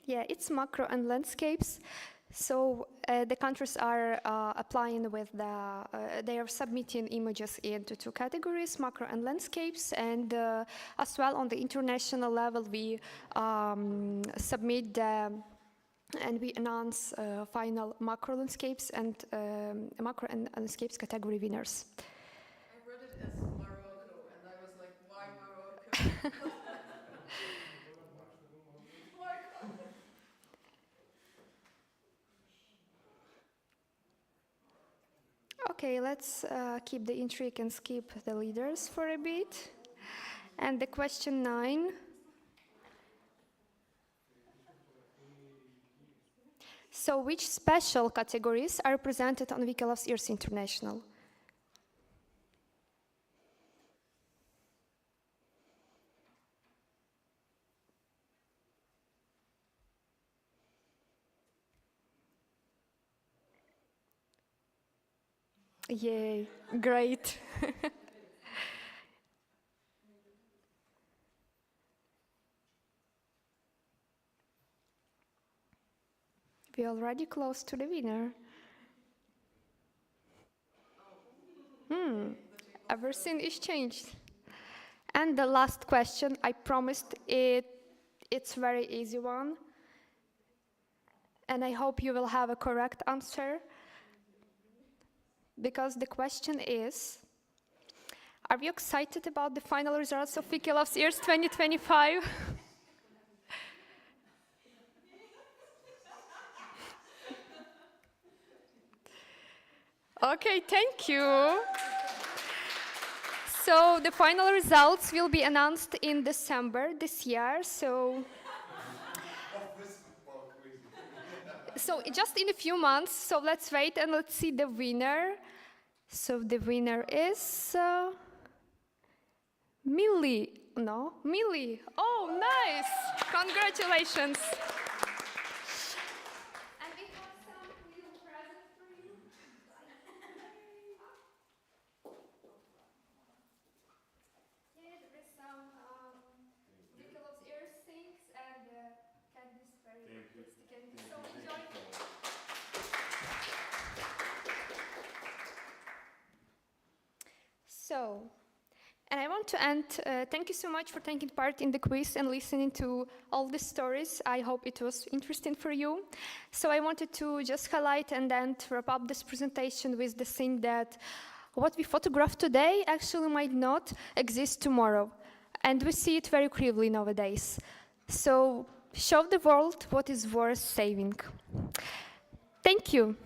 Yeah, it's macro and landscapes. So the countries are applying with they are submitting images into two categories, macro and landscapes, and as well on the international level we submit and we announce final macro landscapes and macro and landscapes category winners. I read it as Morocco, and I was like, why Morocco? Okay, let's keep the intrigue and skip the leaders for a bit. And the question 9. So which special categories are presented on Wikilove's Years International? Yay, great. We're already close to the winner. Everything is changed. And the last question, I promised it's very easy one. And I hope you will have a correct answer. Because the question is, are you excited about the final results of Wikilove's Years 2025? Okay, thank you. So the final results will be announced in December this year. So just in a few months. So let's wait and let's see the winner. So the winner is Millie. No, Millie. Oh, nice! Congratulations. And we have some little present for you. Yeah, there is some Wikilove's Ears things and candies, very tasty candies. So enjoy. So, and I want to end, thank you so much for taking part in the quiz and listening to all the stories. I hope it was interesting for you. So I wanted to just highlight and then to wrap up this presentation with the thing that what we photograph today actually might not exist tomorrow. And we see it very clearly nowadays. So show the world what is worth saving. Thank you.